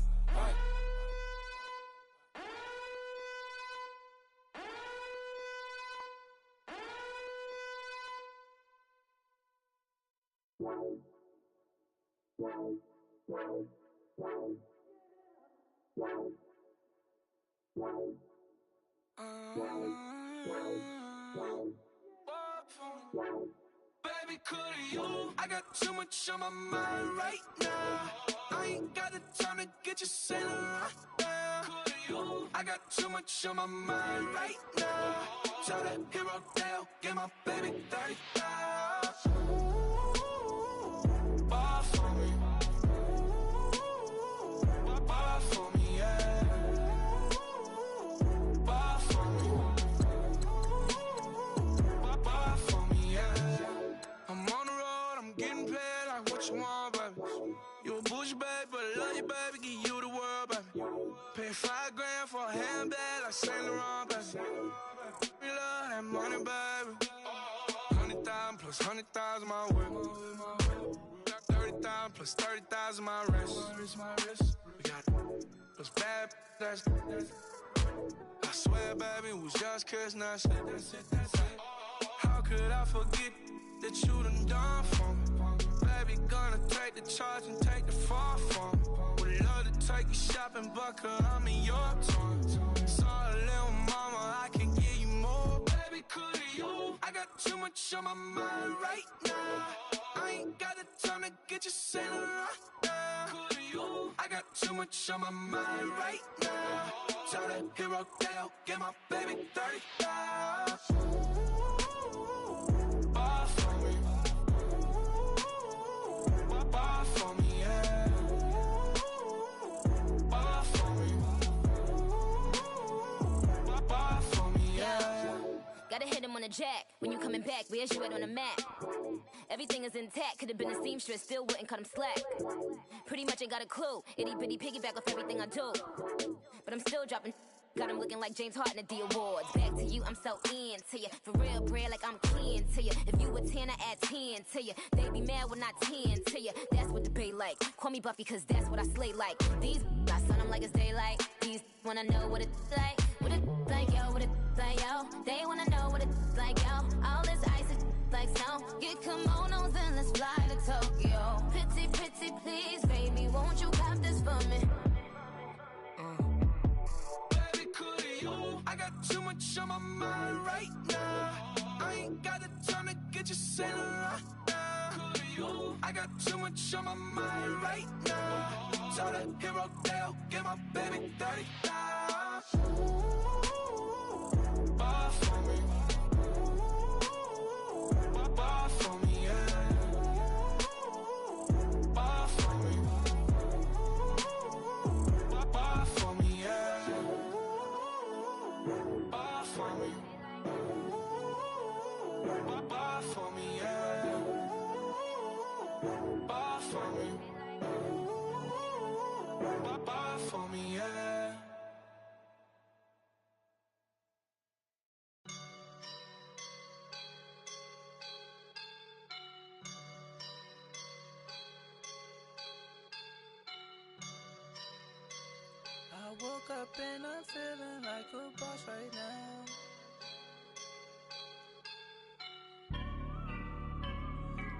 Baby, could you? I got too much on my mind right now. I ain't got the time to get you sailing right now. Could you? I got too much on my mind right now. Tell that hero Dale, get my baby 30,000. Ball for me. Ball for me, yeah. Ball for me. Ball for me, yeah. I'm on the road, I'm getting paid like what you want, baby. You a bougie, baby, but I love you, baby. Give you the world, baby. Pay $5 grand for a handbag like Saint Laurent, baby. We love that money, baby. 100,000 plus 100,000 my work. 30,000 plus 30,000 my wrist. We got those bad, that's I swear, baby, it was just kiss, now that's it. How could I forget that you done for me? Baby, gonna take the charge and take the fall from me. Would love to take you shopping, but I'm in your town. Sorry, little mama, I can give you more. Baby, could you? I got too much on my mind right now. I ain't got the time to get you sailing right now. Could you? I got too much on my mind right now. Tell that hero Dale, get my baby 30,000. Ball for me. Ball for me, yeah. Ball for me. Ball for me, yeah. Gotta hit him on the jack. When you coming back, where's you at on the map? Everything is intact. Could've been a seamstress, still wouldn't cut him slack. Pretty much ain't got a clue. Itty bitty piggyback off everything I do. But I'm still dropping. Got him looking like James Harden at the awards. Back to you, I'm so into you. For real, bread, like I'm kin to you. If you a 10, I add 10 to you. They be mad when I 10 to you. That's what the bay like. Call me Buffy, cause that's what I slay like. These, I sun them like it's daylight. These wanna know what it's like. What it like, yo, what it like, yo. They wanna know what it's like, yo. All this ice is like snow. Get kimonos and let's fly to Tokyo. Pretty, pretty, please, baby, won't you have this for me? I got too much on my mind right now. I ain't got the time to get you sailing right now. Could you? I got too much on my mind right now. Tell that hero Dale, get my baby 30,000. Ball for me. Ball for me, yeah. Ball for me. Ball for me, yeah. Ball for me. Ball for me, yeah. Ball for me. Ball for me, yeah. I woke up and I'm feeling like a boss right now.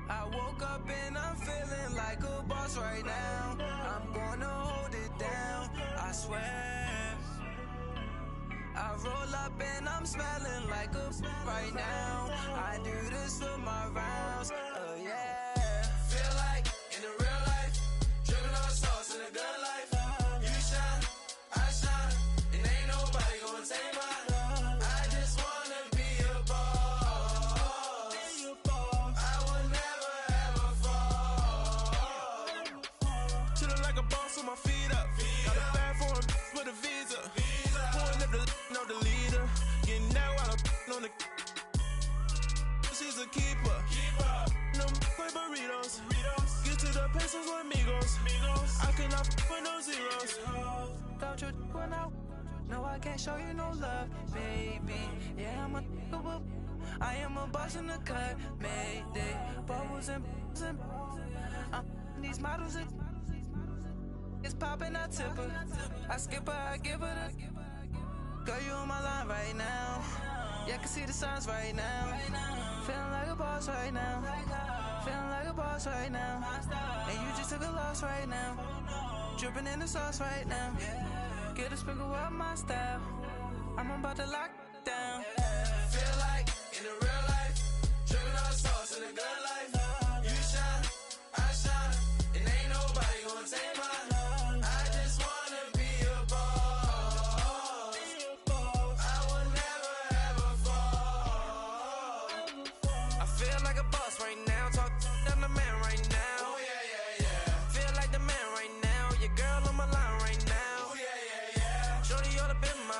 I woke up and I'm feeling like a boss right now. I'm gonna hold it down, I swear. I roll up and I'm smelling like a right now. I do this for my rounds, oh yeah. Feel like in the real life, dripping on sauce in the good life. You shine, I shine, and ain't nobody gonna take mine. I just wanna be a boss. I can't show you no love, baby. Yeah, I am a boss in the cut, Mayday. Bubbles and these models are it's popping, I tip her. I skip her, I give her the girl, you on my line right now. Yeah, I can see the signs right now. Feeling like a boss right now. Feeling like a boss right now. And you just took a loss right now. Dripping in the sauce right now. Get a sprinkle of my style. I'm about to lock down. Feel like in the real life, dripping all the sauce in the good life. You shine, I shine, and ain't nobody gonna take mine. I just wanna be a boss. I will never ever fall. I feel like a boss right now. Talk to the man right now. Oh yeah, yeah, yeah. Feel like the man right now. Your girl on my line right now. Oh yeah, yeah, yeah. Shorty ought to been my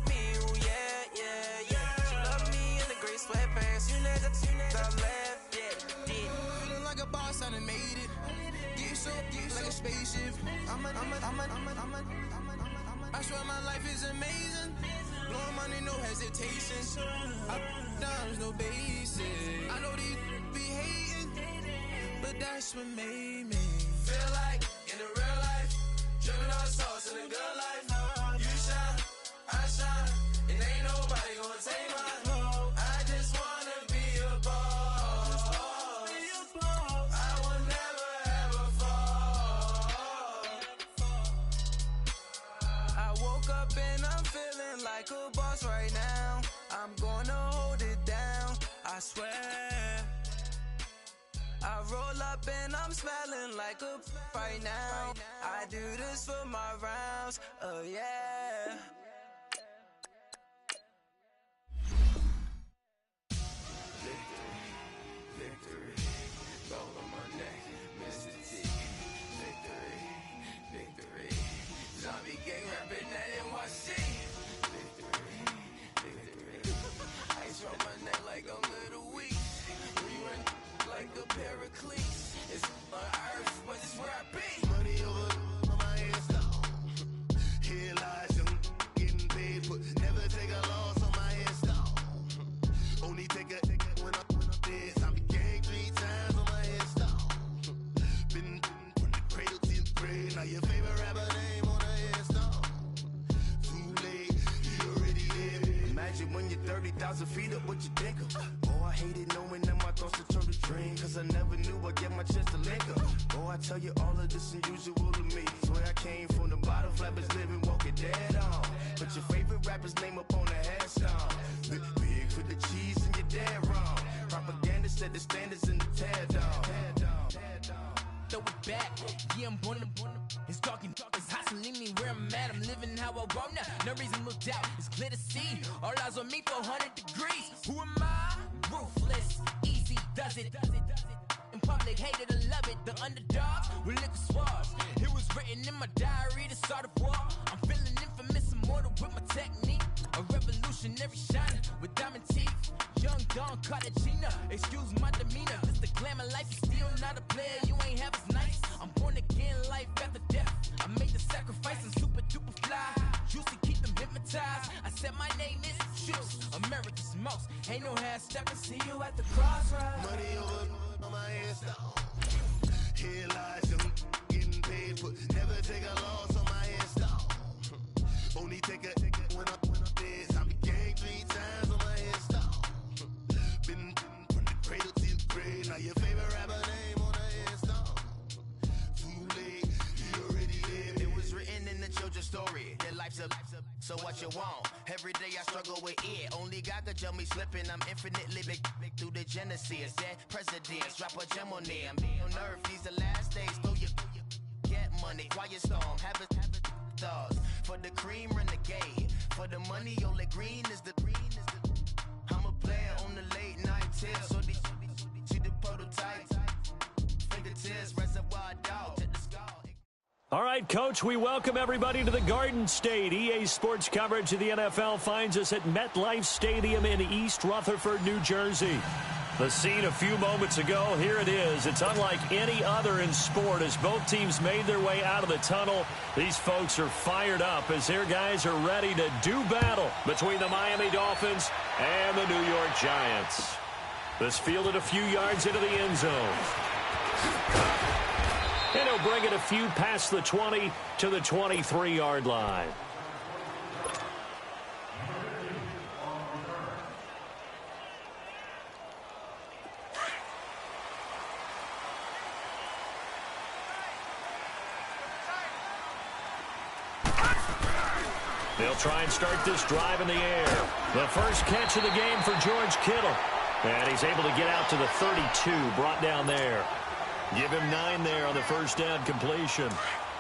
me. Ooh, yeah, yeah, yeah. She love me in the gray sweatpants. You never left, yeah, did. Feeling like a boss, I done made it. Get so like a spaceship. I swear my life is amazing. Blowing money, no hesitation. Dimes, no basic. I know these be hating, but that's what made me. Feel like in the real life, dripping all the sauce in the good life. You shine, I shine, and ain't nobody gonna take mine. I just wanna be a boss. I will never ever fall. I woke up and I'm feeling like a boss right now. I'm gonna hold it down, I swear. I roll up and I'm smelling like a right now. I do this for my rounds, oh yeah. Victory, gold on my neck, Mr. T. Victory, zombie gang rapping that NYC. Victory, ice on my neck like a little weak. We run like a paraclete. It's on earth, but it's where I be. Money over on my headstone. Here lies young getting paid, but never take a loss on my headstone. Only take a when I'm dead. I be gang 3 times on my headstone. Been from the cradle to the grave. Now your favorite rapper name on a headstone. Too late, he already dead. Imagine when you're 30,000 feet up, what you think of? Oh, I hated knowing that my thoughts would turn to dream. Cause I never knew I'd get my chance to link up. Oh, I tell you all of this unusual to me. Swear I came from the bottom, flappers living, walking dead on. Put your favorite rapper's name up on the headstone. Big for the cheese and you're dead wrong. Propaganda set the standards in the tear down. Throw it back, yeah, I'm born to it's talking, it's hustling me where I'm at. I'm living how I want now. No reason to look out, it's clear to see. All eyes on me for 100 degrees. Who am I? Ruthless, easy does it. In public, hated or love it. The underdogs with liquor swabs. It was written in my diary to start a war. I'm feeling infamous, immortal with my technique. A revolutionary shining with diamond teeth. Young Don Cartagena, excuse my demeanor. This the glamour life, is still not a player. You ain't half as nice. I'm born again, life after death. I made the sacrifice, I'm super duper fly. Used to keep them hypnotized. I said my name is Juice, America's most. Ain't no half stepping, see you at the crossroads. Money over on my headstone. Here lies young getting paid, but never take a loss on my headstone. Only take a when I'm dead. I be gang 3 times on my headstone. Been from the cradle to the grave. Now your favorite rapper name on a headstone. Too late, he already dead. It was written in the children's story. Their life's a so what you want? Every day I struggle with it. Only God could tell me slipping. I'm infinitely big through the genesis. Dead presidents, drop a gem on them. On earth, these the last days. Throw your get money, quiet storm. Have it thoughts. For the cream, renegade. For the money, only green is the green is the. I'm a player on the late night tier. So these see the prototype. Fingertips, reservoir dog to the skull. All right, Coach, we welcome everybody to the Garden State. EA Sports coverage of the NFL finds us at MetLife Stadium in East Rutherford, New Jersey. The scene a few moments ago, here it is. It's unlike any other in sport as both teams made their way out of the tunnel. These folks are fired up as their guys are ready to do battle between the Miami Dolphins and the New York Giants. This fielded a few yards into the end zone. And he'll bring it a few past the 20 to the 23-yard line. They'll try and start this drive in the air. The first catch of the game for George Kittle. And he's able to get out to the 32, brought down there. Give him 9 there on the first down completion.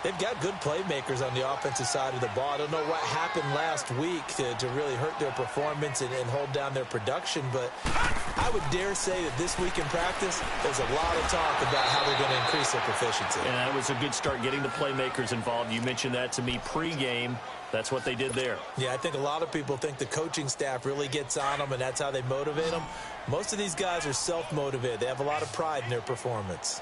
They've got good playmakers on the offensive side of the ball. I don't know what happened last week to really hurt their performance and hold down their production, but I would dare say that this week in practice, there's a lot of talk about how they're going to increase their proficiency. And that was a good start getting the playmakers involved. You mentioned that to me pregame. That's what they did there. Yeah, I think a lot of people think the coaching staff really gets on them, and that's how they motivate them. Most of these guys are self-motivated. They have a lot of pride in their performance.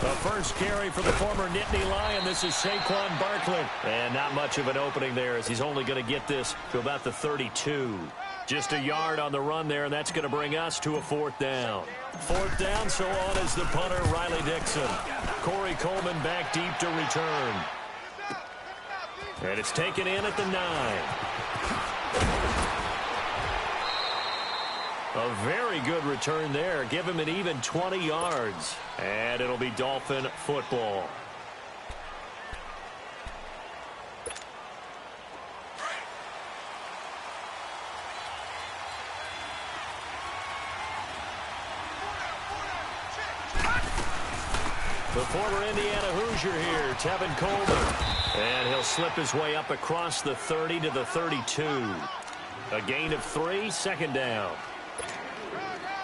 The first carry for the former Nittany Lion. This is Saquon Barkley. And not much of an opening there as he's only going to get this to about the 32. Just a yard on the run there, and that's going to bring us to a 4th down. 4th down, so on is the punter, Riley Dixon. Corey Coleman back deep to return. And it's taken in at the 9. A very good return there. Give him an even 20 yards. And it'll be Dolphin football. The former Indiana Hoosier here, Tevin Coleman. And he'll slip his way up across the 30 to the 32. A gain of 3, 2nd down.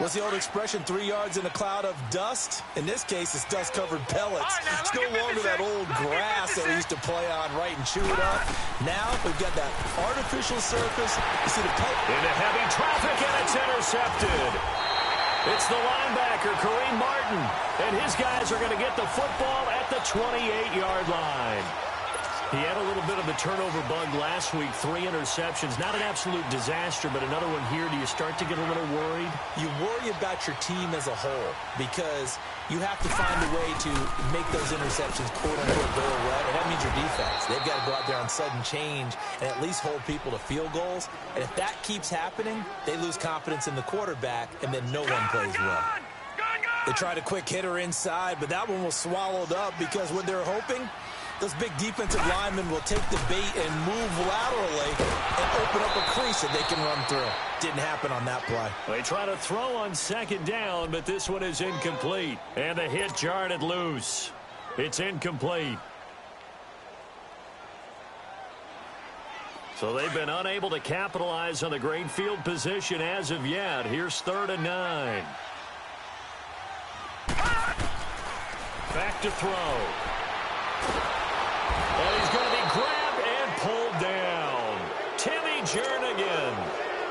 What's the old expression, 3 yards in a cloud of dust? In this case, it's dust-covered pellets. It's no longer that old grass that we used to play on, right, and chew it up. Now we've got that artificial surface. You see the into heavy traffic, and it's intercepted. It's the linebacker, Kareem Martin, and his guys are going to get the football at the 28-yard line. He had a little bit of a turnover bug last week, 3 interceptions. Not an absolute disaster, but another one here. Do you start to get a little worried? You worry about your team as a whole because you have to find a way to make those interceptions, quote-unquote, go away, and that means your defense. They've got to go out there on sudden change and at least hold people to field goals. And if that keeps happening, they lose confidence in the quarterback, and then no one plays well. They tried a quick hitter inside, but that one was swallowed up because what they're hoping, those big defensive linemen will take the bait and move laterally and open up a crease that they can run through. Didn't happen on that play. They try to throw on 2nd down, but this one is incomplete. And the hit jarred it loose. It's incomplete. So they've been unable to capitalize on the great field position as of yet. Here's 3rd and 9. Back to throw. And he's going to be grabbed and pulled down. Timmy Jernigan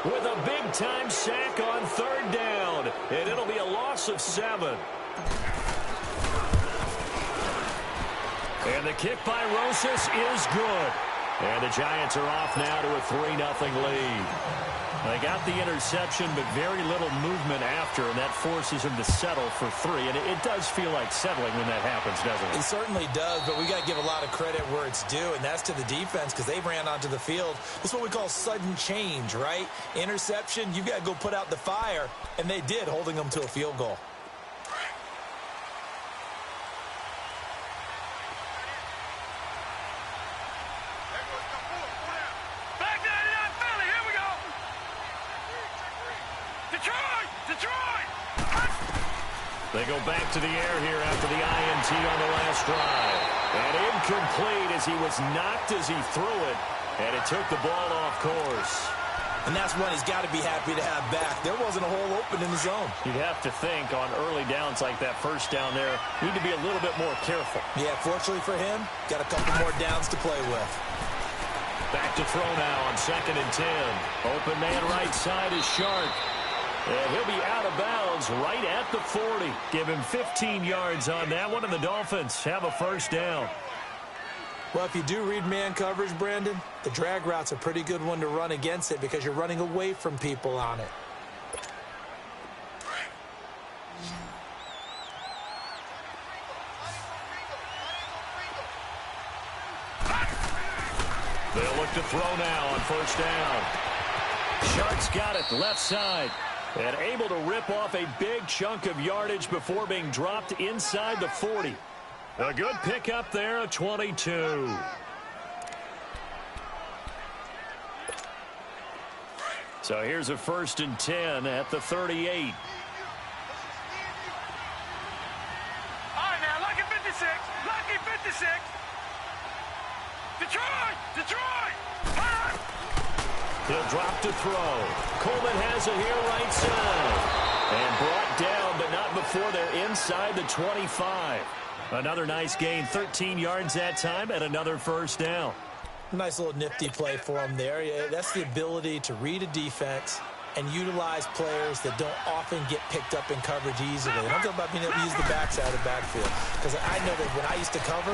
with a big-time sack on 3rd down. And it'll be a loss of 7. And the kick by Rosas is good. And the Giants are off now to a 3-0 lead. They got the interception, but very little movement after, and that forces him to settle for 3. And it does feel like settling when that happens, doesn't it? It certainly does, but we got to give a lot of credit where it's due, and that's to the defense because they ran onto the field. This is what we call sudden change, right? Interception, you got to go put out the fire, and they did, holding them to a field goal. They go back to the air here after the INT on the last drive. And incomplete as he was knocked as he threw it. And it took the ball off course. And that's one he's got to be happy to have back. There wasn't a hole open in the zone. You'd have to think on early downs like that first down there, need to be a little bit more careful. Yeah, fortunately for him, got a couple more downs to play with. Back to throw now on 2nd and 10. Open man right side is Sharp. And he'll be out of bounds right at the 40. Give him 15 yards on that one, and the Dolphins have a first down. Well, if you do read man coverage, Brandon, the drag route's a pretty good one to run against it because you're running away from people on it. They'll look to throw now on first down. Sharp's got it left side. And able to rip off a big chunk of yardage before being dropped inside the 40. A good pickup there, a 22. So here's a 1st and 10 at the 38. All right, now, lucky 56. Lucky 56. Detroit! Hard! He'll drop to throw. Coleman has it here right side. And brought down, but not before they're inside the 25. Another nice gain, 13 yards that time, and another first down. Nice little nifty play for him there. Yeah, that's the ability to read a defense and utilize players that don't often get picked up in coverage easily. And I'm talking about being able to use the backside of the backfield. Because I know that when I used to cover,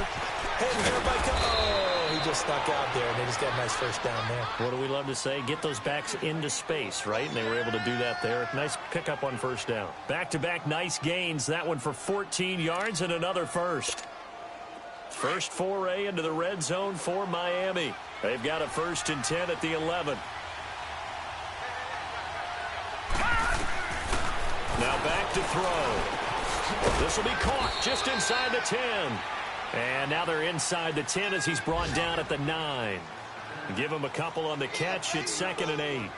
hey, we got everybody come. Oh, he just snuck out there, and they just got a nice first down there. What do we love to say? Get those backs into space, right? And they were able to do that there. Nice pickup on first down. Back-to-back nice gains. That one for 14 yards and another first. First foray into the red zone for Miami. They've got a 1st and 10 at the 11. Now back to throw. This will be caught just inside the 10. And now they're inside the 10 as he's brought down at the 9. Give him a couple on the catch. It's 2nd and 8.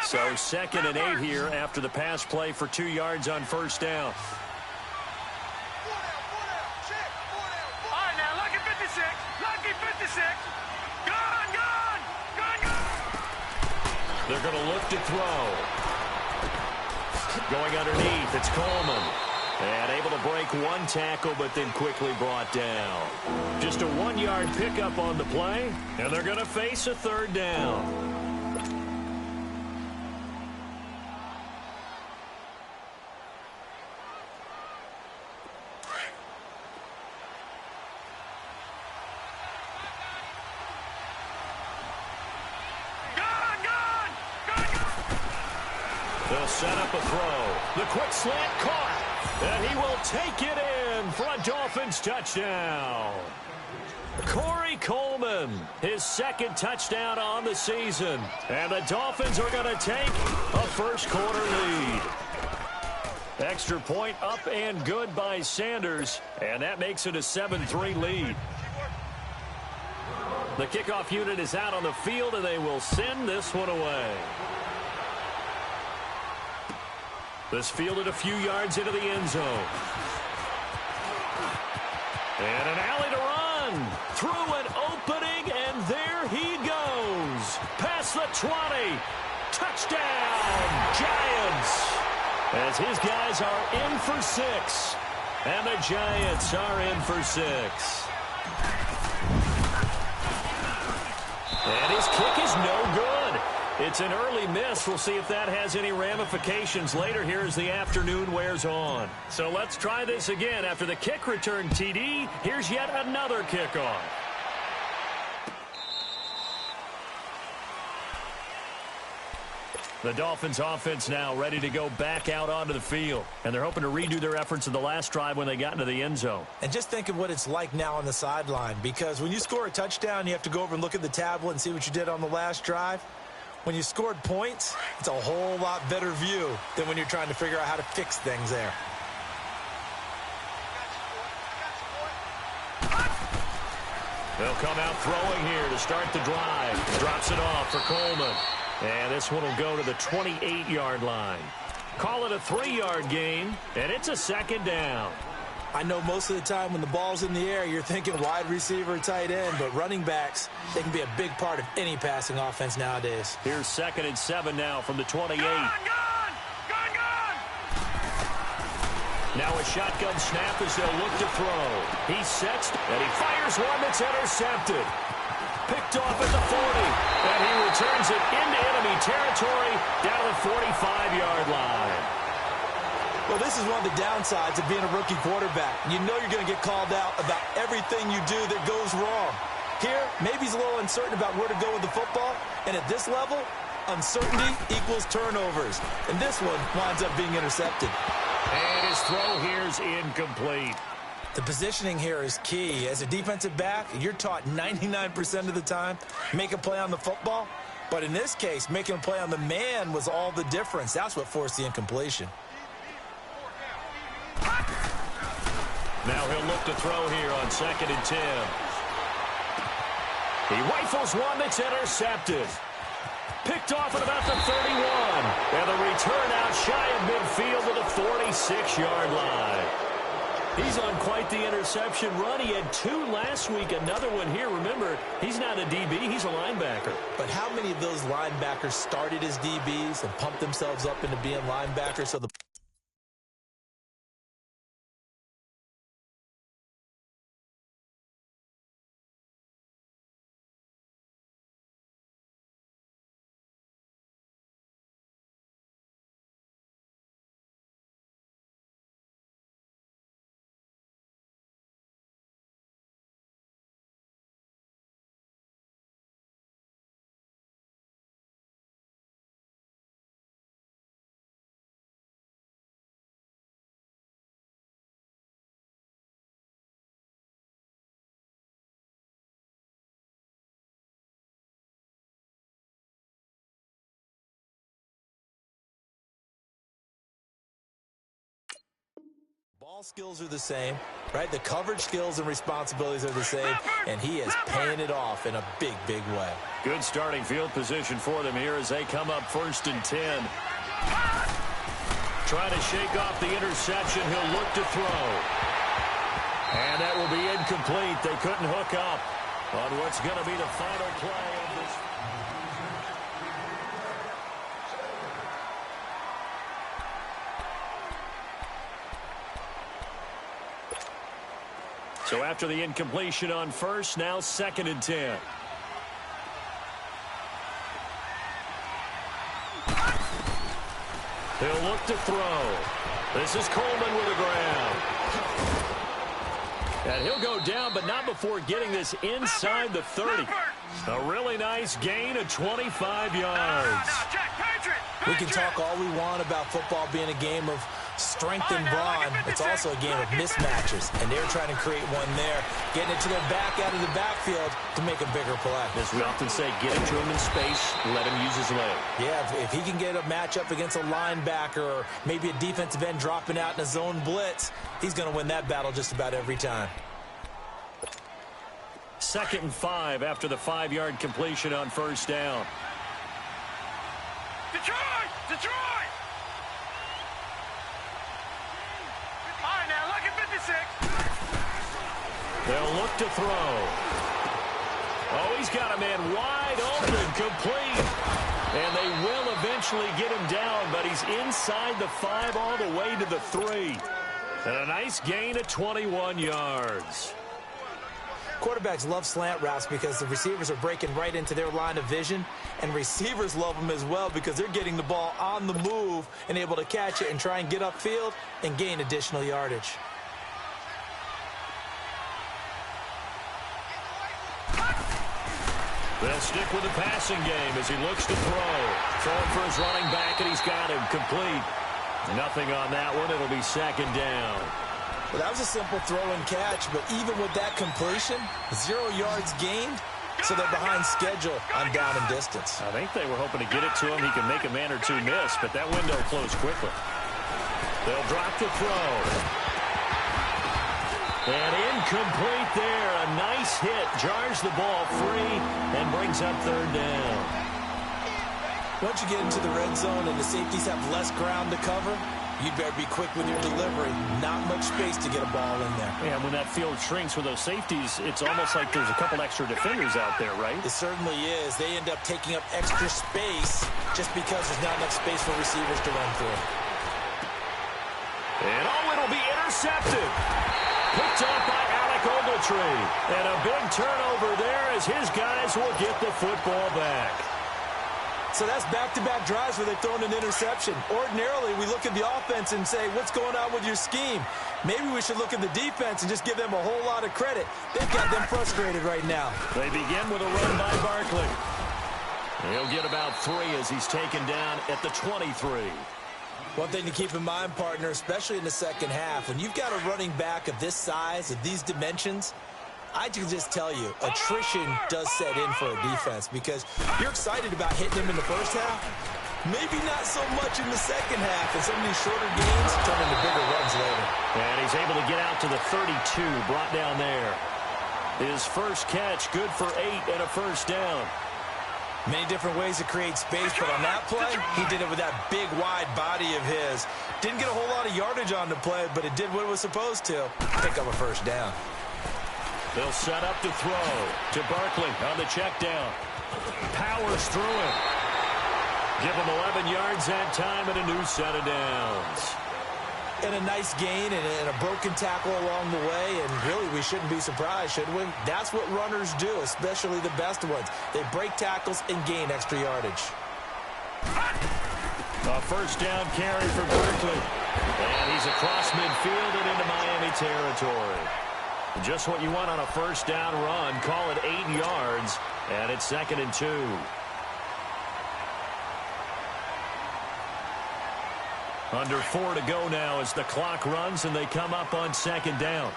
So 2nd and 8 here after the pass play for 2 yards on first down. All right, now, lucky 56. Lucky 56. Gone! They're going to look to throw. Going underneath, it's Coleman. And able to break one tackle, but then quickly brought down. Just a 1-yard pickup on the play, and they're going to face a 3rd down. They'll set up a throw. The quick slant caught. And he will take it in for a Dolphins touchdown. Corey Coleman, his 2nd touchdown on the season. And the Dolphins are going to take a first-quarter lead. Extra point up and good by Sanders. And that makes it a 7-3 lead. The kickoff unit is out on the field, and they will send this one away. This fielded a few yards into the end zone. And an alley to run. Through an opening, and there he goes. Past the 20. Touchdown, Giants. As his guys are in for 6. And the Giants are in for 6. And his kick is no good. It's an early miss. We'll see if that has any ramifications later here as the afternoon wears on. So let's try this again. After the kick return TD, here's yet another kickoff. The Dolphins offense now ready to go back out onto the field. And they're hoping to redo their efforts in the last drive when they got into the end zone. And just think of what it's like now on the sideline. Because when you score a touchdown, you have to go over and look at the tablet and see what you did on the last drive. When you scored points, it's a whole lot better view than when you're trying to figure out how to fix things there. They'll come out throwing here to start the drive. Drops it off for Coleman. And this one will go to the 28-yard line. Call it a 3-yard gain, and it's a 2nd down. I know most of the time when the ball's in the air, you're thinking wide receiver, tight end, but running backs, they can be a big part of any passing offense nowadays. Here's 2nd and 7 now from the 28. Now a shotgun snap as they'll look to throw. He sets, and he fires one that's intercepted. Picked off at the 40, and he returns it into enemy territory down to the 45-yard line. Well, this is one of the downsides of being a rookie quarterback. You know you're going to get called out about everything you do that goes wrong. Here, maybe he's a little uncertain about where to go with the football, and at this level, uncertainty equals turnovers. And this one winds up being intercepted. And his throw here is incomplete. The positioning here is key. As a defensive back, you're taught 99% of the time, make a play on the football. But in this case, making a play on the man was all the difference. That's what forced the incompletion. Now he'll look to throw here on 2nd and 10. He rifles one that's intercepted. Picked off at about the 31. And the return out shy of midfield to the 46-yard line. He's on quite the interception run. He had 2 last week, another one here. Remember, he's not a DB, he's a linebacker. But how many of those linebackers started as DBs and pumped themselves up into being linebackers? So ball skills are the same, right? The coverage skills and responsibilities are the same, and he is paying it off in a big, big way. Good starting field position for them here as they come up 1st and 10. Trying to shake off the interception. He'll look to throw. And that will be incomplete. They couldn't hook up on what's going to be the final play of this. So after the incompletion on 1st, now 2nd and 10. He'll look to throw. This is Coleman with the ground. And he'll go down, but not before getting this inside the 30. A really nice gain of 25 yards. We can talk all we want about football being a game of strength and brawn. It's also a game of mismatches, and they're trying to create one there, getting it to their back out of the backfield to make a bigger play. As we often say, get it to him in space, let him use his leg. Yeah, if he can get a matchup against a linebacker or maybe a defensive end dropping out in a zone blitz, he's going to win that battle just about every time. 2nd and 5 after the 5-yard completion on 1st down. Detroit! Detroit! All right, now look at 56. They'll look to throw. Oh, he's got a man wide open, complete. And they will eventually get him down, but he's inside the 5 all the way to the 3. And a nice gain of 21 yards. Quarterbacks love slant routes because the receivers are breaking right into their line of vision, and receivers love them as well because they're getting the ball on the move and able to catch it and try and get upfield and gain additional yardage. They'll stick with the passing game as he looks to throw. Throwing for his running back, and he's got him complete. Nothing on that one. It'll be 2nd down. Well, that was a simple throw and catch, but even with that completion, 0 yards gained, so they're behind schedule on down and distance. I think they were hoping to get it to him. He can make a man or two miss, but that window closed quickly. They'll drop the throw. And incomplete there. A nice hit. Jars the ball free and brings up 3rd down. Once you get into the red zone and the safeties have less ground to cover, you'd better be quick with your delivery. Not much space to get a ball in there. Yeah, when that field shrinks with those safeties, it's almost like there's a couple extra defenders out there, right? It certainly is. They end up taking up extra space just because there's not enough space for receivers to run through. And it'll be intercepted. Picked off by Alec Ogletree. And a big turnover there as his guys will get the football back. So that's back-to-back drives where they've thrown an interception. Ordinarily, we look at the offense and say, what's going on with your scheme? Maybe we should look at the defense and just give them a whole lot of credit. They've got them frustrated right now. They begin with a run by Barkley. He'll get about 3 as he's taken down at the 23. One thing to keep in mind, partner, especially in the second half, when you've got a running back of this size, of these dimensions, I can just tell you, attrition does set in for a defense because you're excited about hitting him in the first half. Maybe not so much in the second half, and some of these shorter games turn into bigger runs later. And he's able to get out to the 32, brought down there. His first catch, good for 8 and a first down. Many different ways to create space, but on that play, he did it with that big, wide body of his. Didn't get a whole lot of yardage on the play, but it did what it was supposed to. Pick up a first down. They'll set up to throw to Barkley on the check down. Powers through it. Give him 11 yards that time and a new set of downs. And a nice gain and a broken tackle along the way, and really we shouldn't be surprised, should we? That's what runners do, especially the best ones. They break tackles and gain extra yardage. A first down carry for Barkley. And he's across midfield and into Miami territory. Just what you want on a first down run. Call it 8 yards, and it's 2nd and 2. Under 4 to go now as the clock runs and they come up on 2nd down.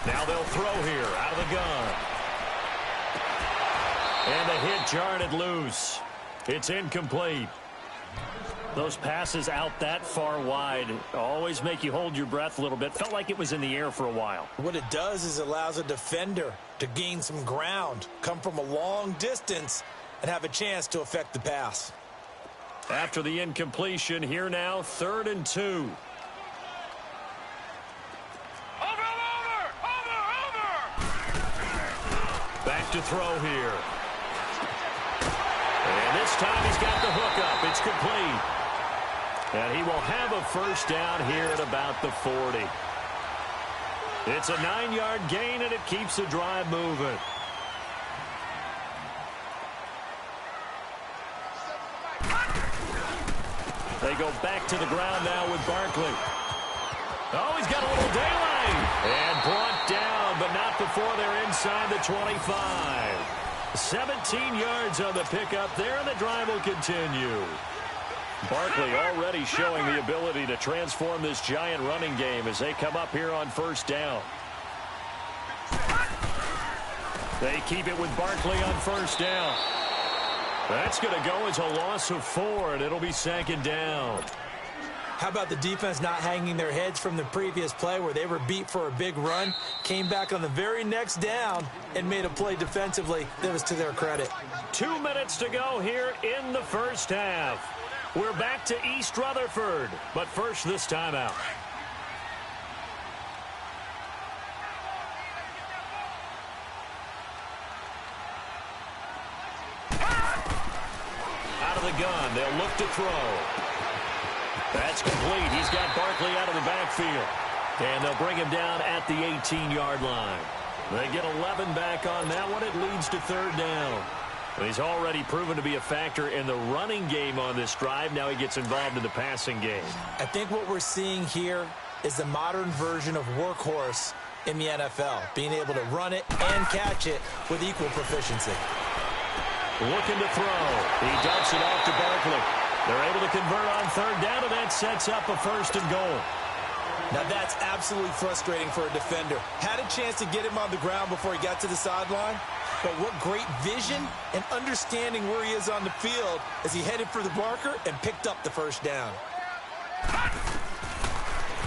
Now they'll throw here out of the gun. And the hit jarred it loose. It's incomplete. Those passes out that far wide always make you hold your breath a little bit. Felt like it was in the air for a while. What it does is it allows a defender to gain some ground, come from a long distance, and have a chance to affect the pass. After the incompletion, here now, 3rd and 2. Back to throw here. And this time he's got the hook up. It's complete. And he will have a first down here at about the 40. It's a 9-yard gain, and it keeps the drive moving. They go back to the ground now with Barkley. Oh, he's got a little daylight. And brought down, but not before they're inside the 25. 17 yards on the pickup there, and the drive will continue. Barkley already showing the ability to transform this giant running game as they come up here on first down. They keep it with Barkley on first down. That's going to go as a loss of 4, and it'll be 2nd down. How about the defense not hanging their heads from the previous play where they were beat for a big run, came back on the very next down, and made a play defensively that was to their credit. 2 minutes to go here in the first half. We're back to East Rutherford, but first this timeout. Out of the gun, they'll look to throw. That's complete. He's got Barkley out of the backfield. And they'll bring him down at the 18-yard line. They get 11 back on that one. It leads to 3rd down. He's already proven to be a factor in the running game on this drive. Now he gets involved in the passing game. I think what we're seeing here is the modern version of workhorse in the NFL, being able to run it and catch it with equal proficiency. Looking to throw. He dumps it off to Barkley. They're able to convert on 3rd down, and that sets up a 1st and goal. Now that's absolutely frustrating for a defender. Had a chance to get him on the ground before he got to the sideline, but what great vision and understanding where he is on the field as he headed for the marker and picked up the 1st down.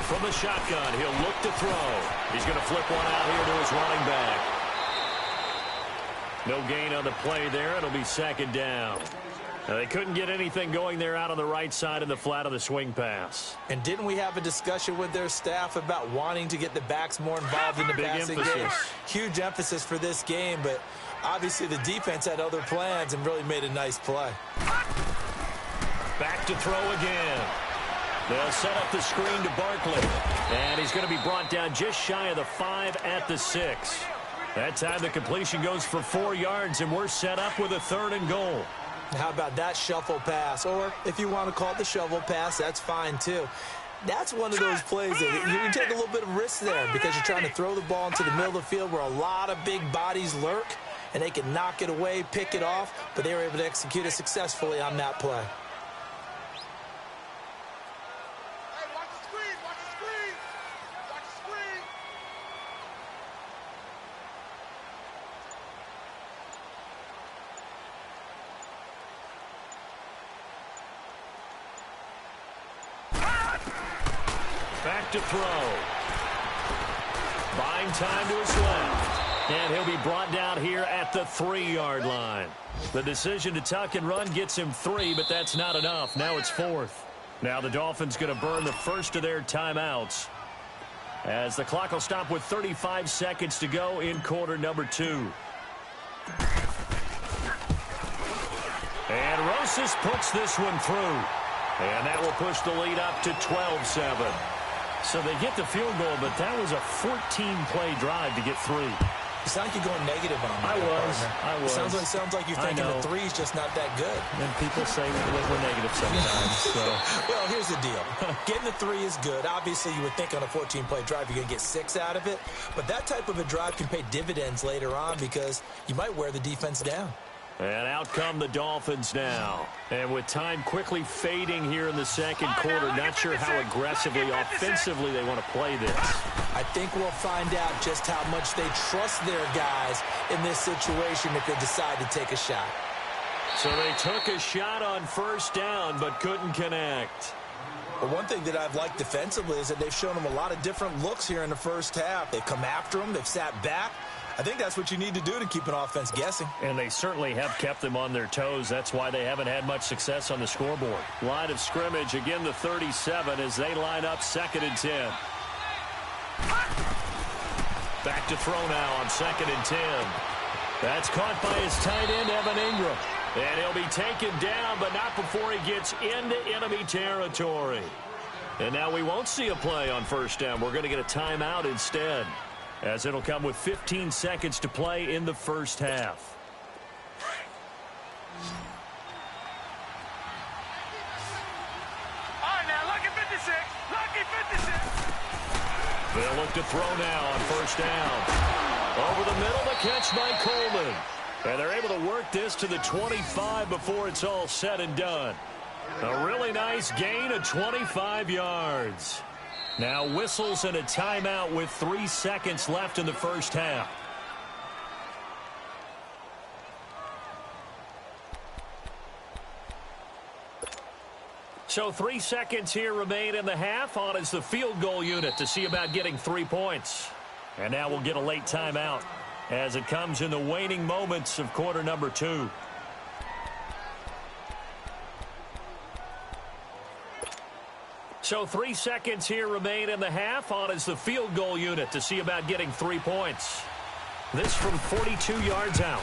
From the shotgun, he'll look to throw. He's going to flip one out here to his running back. No gain on the play there. It'll be 2nd down. Now, they couldn't get anything going there out on the right side in the flat of the swing pass. And didn't we have a discussion with their staff about wanting to get the backs more involved in the passing game? Huge emphasis for this game, but Obviously, the defense had other plans and really made a nice play. Back to throw again. They'll set up the screen to Barkley. And he's going to be brought down just shy of the 5 at the 6. That time the completion goes for 4 yards, and we're set up with a 3rd and goal. How about that shuffle pass? Or if you want to call it the shovel pass, that's fine too. That's one of those plays that you take a little bit of risk there because you're trying to throw the ball into the middle of the field where a lot of big bodies lurk, and they can knock it away, pick it off, but they were able to execute it successfully on that play. Back to throw. Buying time to his left. And he'll be brought down here at the 3-yard line. The decision to tuck and run gets him 3, but that's not enough. Now it's 4th. Now the Dolphins going to burn the first of their timeouts, as the clock will stop with 35 seconds to go in quarter number 2. And Rosas puts this one through. And that will push the lead up to 12-7. So they get the field goal, but that was a 14-play drive to get 3. You sound like you're going negative on me. I was. It sounds like you're thinking the 3's just not that good. And people say we're negative sometimes. So. Well, here's the deal. Getting the 3 is good. Obviously, you would think on a 14-play drive you're going to get 6 out of it. But that type of a drive can pay dividends later on because you might wear the defense down. And out come the Dolphins now. And with time quickly fading here in the second quarter, not sure how aggressively, offensively they want to play this. I think we'll find out just how much they trust their guys in this situation if they decide to take a shot. So they took a shot on first down but couldn't connect. But one thing that I've liked defensively is that they've shown them a lot of different looks here in the first half. They've come after them. They've sat back. I think that's what you need to do to keep an offense guessing. And they certainly have kept them on their toes. That's why they haven't had much success on the scoreboard. Line of scrimmage, again the 37 as they line up 2nd and 10. Back to throw now on 2nd and 10. That's caught by his tight end, Evan Ingram. And he'll be taken down, but not before he gets into enemy territory. And now we won't see a play on first down. We're going to get a timeout instead, as it'll come with 15 seconds to play in the first half. All right, now, lucky 56. Lucky 56. They'll look to throw now on first down. Over the middle, the catch by Coleman. And they're able to work this to the 25 before it's all said and done. A really nice gain of 25 yards. Now whistles and a timeout with 3 seconds left in the first half. So 3 seconds here remain in the half. On is the field goal unit to see about getting 3 points. And now we'll get a late timeout as it comes in the waning moments of quarter number 2. So 3 seconds here remain in the half. On is the field goal unit to see about getting 3 points. This from 42 yards out.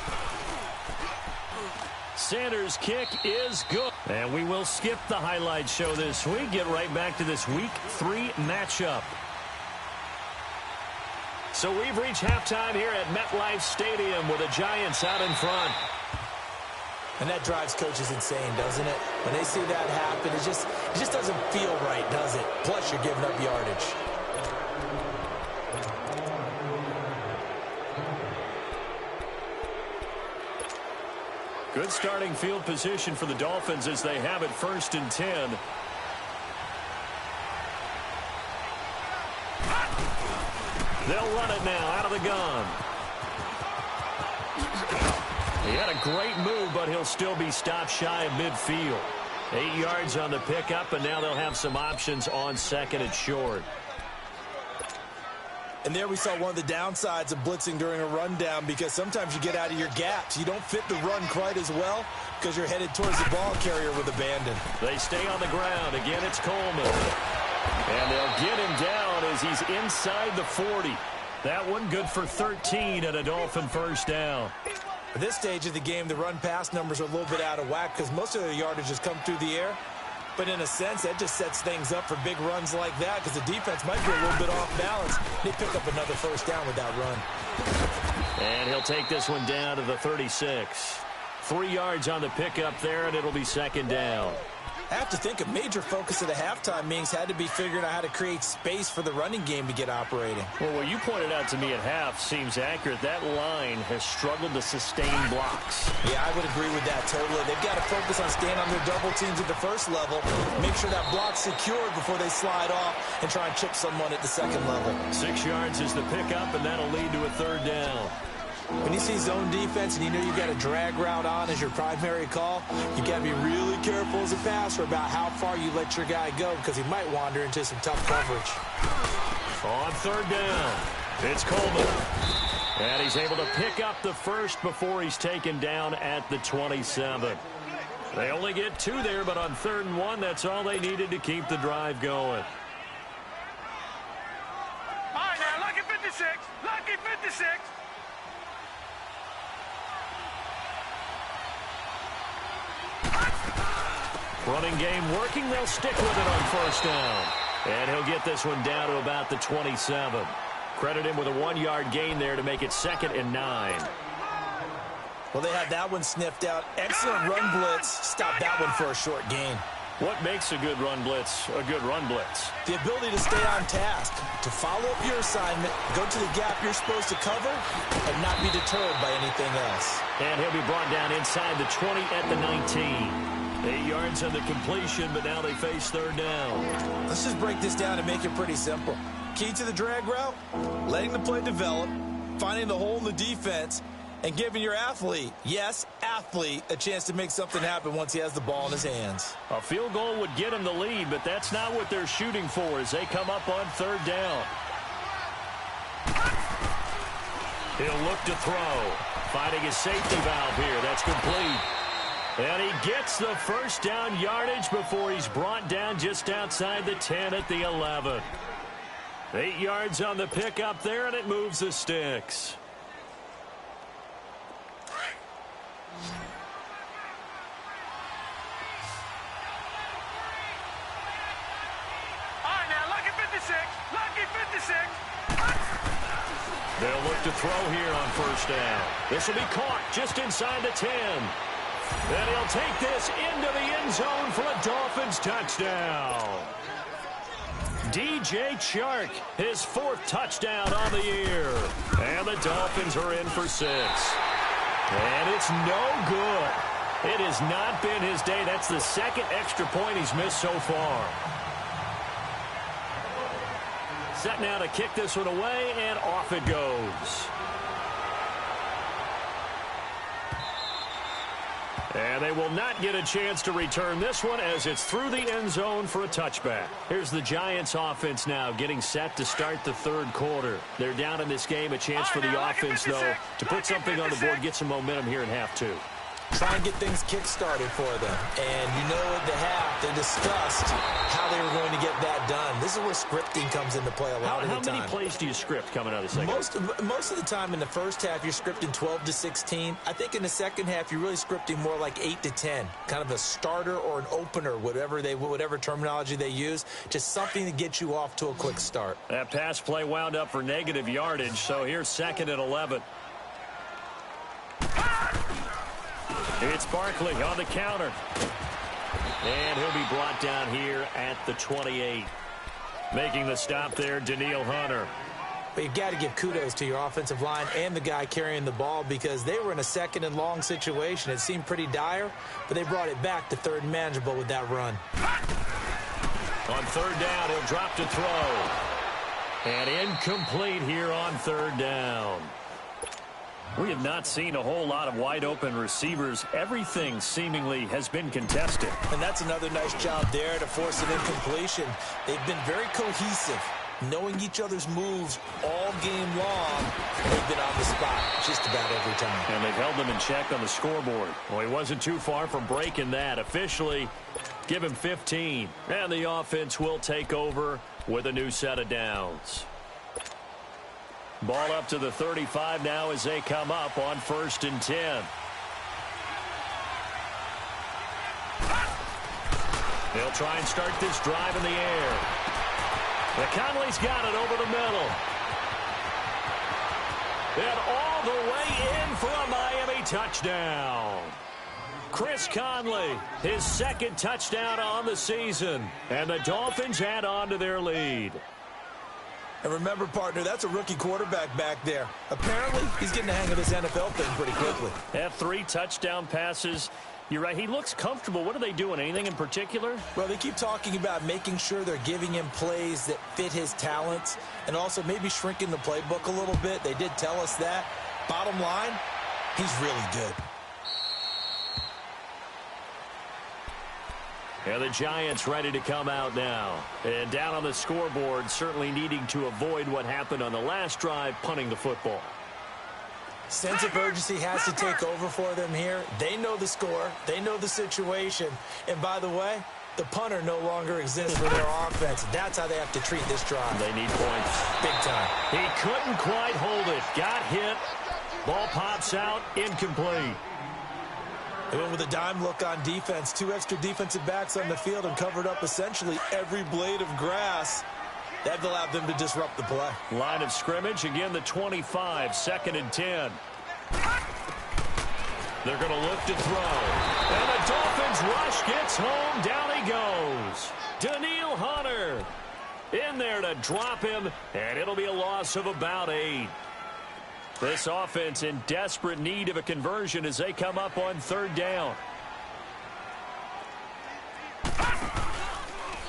Sanders' kick is good. And we will skip the highlight show this week. Get right back to this Week 3 matchup. So we've reached halftime here at MetLife Stadium with the Giants out in front. And that drives coaches insane, doesn't it? When they see that happen, it just doesn't feel right, does it? Plus, you're giving up yardage. Good starting field position for the Dolphins as they have it 1st and 10. They'll run it now out of the gun. He had a great move, but he'll still be stopped shy of midfield. 8 yards on the pickup, and now they'll have some options on 2nd and short. And there we saw one of the downsides of blitzing during a rundown, because sometimes you get out of your gaps. You don't fit the run quite as well because you're headed towards the ball carrier with abandon. They stay on the ground. Again, it's Coleman. And they'll get him down as he's inside the 40. That one good for 13 and a Dolphin first down. At this stage of the game, the run-pass numbers are a little bit out of whack because most of their yardage has come through the air. But in a sense, that just sets things up for big runs like that because the defense might be a little bit off balance. They pick up another first down with that run. And he'll take this one down to the 36. 3 yards on the pickup there, and it'll be second down. I have to think a major focus of the halftime meetings had to be figuring out how to create space for the running game to get operating. Well, what you pointed out to me at half seems accurate. That line has struggled to sustain blocks. Yeah, I would agree with that totally. They've got to focus on staying on their double teams at the first level, make sure that block's secured before they slide off and try and chip someone at the second level. 6 yards is the pickup, and that'll lead to a third down. When you see zone defense and you know you've got a drag route on as your primary call, you got to be really careful as a passer about how far you let your guy go because he might wander into some tough coverage. On third down, it's Coleman. And he's able to pick up the first before he's taken down at the 27. They only get 2 there, but on 3rd and 1, that's all they needed to keep the drive going. All right, now, lucky 56. Lucky 56. Running game working. They'll stick with it on first down. And he'll get this one down to about the 27. Credit him with a 1-yard gain there to make it 2nd and 9. Well, they had that one sniffed out. Excellent run blitz. Stop that one for a short gain. What makes a good run blitz a good run blitz? The ability to stay on task, to follow up your assignment, go to the gap you're supposed to cover, and not be deterred by anything else. And he'll be brought down inside the 20 at the 19. 8 yards on the completion, but now they face third down. Let's just break this down and make it pretty simple. Key to the drag route, letting the play develop, finding the hole in the defense, and giving your athlete, yes, athlete, a chance to make something happen once he has the ball in his hands. A field goal would get him the lead, but that's not what they're shooting for as they come up on third down. He'll look to throw. Finding his safety valve here. That's complete. And he gets the first down yardage before he's brought down just outside the 10 at the 11. 8 yards on the pickup there, and it moves the sticks. All right, now, lucky 56. Lucky 56. They'll look to throw here on first down. This will be caught just inside the 10. And he'll take this into the end zone for a Dolphins touchdown. DJ Chark, his 4th touchdown on the year. And the Dolphins are in for 6. And it's no good. It has not been his day. That's the 2nd extra point he's missed so far. Set now to kick this one away, and off it goes. And they will not get a chance to return this one as it's through the end zone for a touchback. Here's the Giants offense now getting set to start the 3rd quarter. They're down in this game. A chance for the offense, though, to put something on the board, get some momentum here in half 2. Try and get things kick-started for them. And you know at the half, they discussed how they were going to get that done. This is where scripting comes into play a lot of the time. How many plays do you script coming out of the second? Most of the time in the first half, you're scripting 12 to 16. I think in the second half, you're really scripting more like 8 to 10. Kind of a starter or an opener, whatever terminology they use. Just something to get you off to a quick start. That pass play wound up for negative yardage, so here's 2nd and 11. It's Barkley on the counter. And he'll be brought down here at the 28. Making the stop there, Daniil Hunter. But you've got to give kudos to your offensive line and the guy carrying the ball because they were in a 2nd and long situation. It seemed pretty dire, but they brought it back to 3rd and manageable with that run. On 3rd down, he'll drop to throw. And incomplete here on 3rd down. We have not seen a whole lot of wide-open receivers. Everything seemingly has been contested. And that's another nice job there to force an incompletion. They've been very cohesive, knowing each other's moves all game long. They've been on the spot just about every time. And they've held them in check on the scoreboard. Well, he wasn't too far from breaking that. Officially, give him 15. And the offense will take over with a new set of downs. Ball up to the 35 now as they come up on 1st and 10. They'll try and start this drive in the air. Conley's got it over the middle. And all the way in for a Miami touchdown. Chris Conley, his 2nd touchdown on the season. And the Dolphins add on to their lead. And remember, partner, that's a rookie quarterback back there. Apparently, he's getting the hang of this NFL thing pretty quickly. Have 3 touchdown passes. You're right. He looks comfortable. What are they doing? Anything in particular? Well, they keep talking about making sure they're giving him plays that fit his talents and also maybe shrinking the playbook a little bit. They did tell us that. Bottom line, he's really good. And the Giants ready to come out now. And down on the scoreboard, certainly needing to avoid what happened on the last drive, punting the football. Sense of urgency has to take over for them here. They know the score. They know the situation. And by the way, the punter no longer exists for their offense. That's how they have to treat this drive. They need points. Big time. He couldn't quite hold it. Got hit. Ball pops out. Incomplete. They went with a dime look on defense. 2 extra defensive backs on the field and covered up essentially every blade of grass. That allowed them to disrupt the play. Line of scrimmage, again the 25, 2nd and 10. They're going to look to throw. And the Dolphins rush gets home. Down he goes. Daniil Hunter in there to drop him, and it'll be a loss of about 8. This offense in desperate need of a conversion as they come up on 3rd down.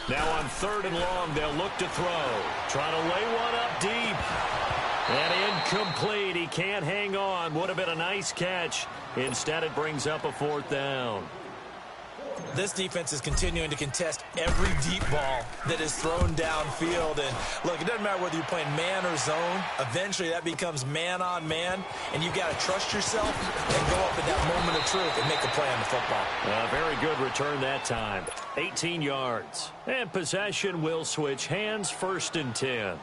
Now on 3rd and long, they'll look to throw. Trying to lay one up deep. And incomplete. He can't hang on. Would have been a nice catch. Instead, it brings up a 4th down. This defense is continuing to contest every deep ball that is thrown downfield. And look, it doesn't matter whether you're playing man or zone. Eventually, that becomes man on man. And you've got to trust yourself and go up at that moment of truth and make a play on the football. Very good return that time. 18 yards. And possession will switch hands. 1st and 10.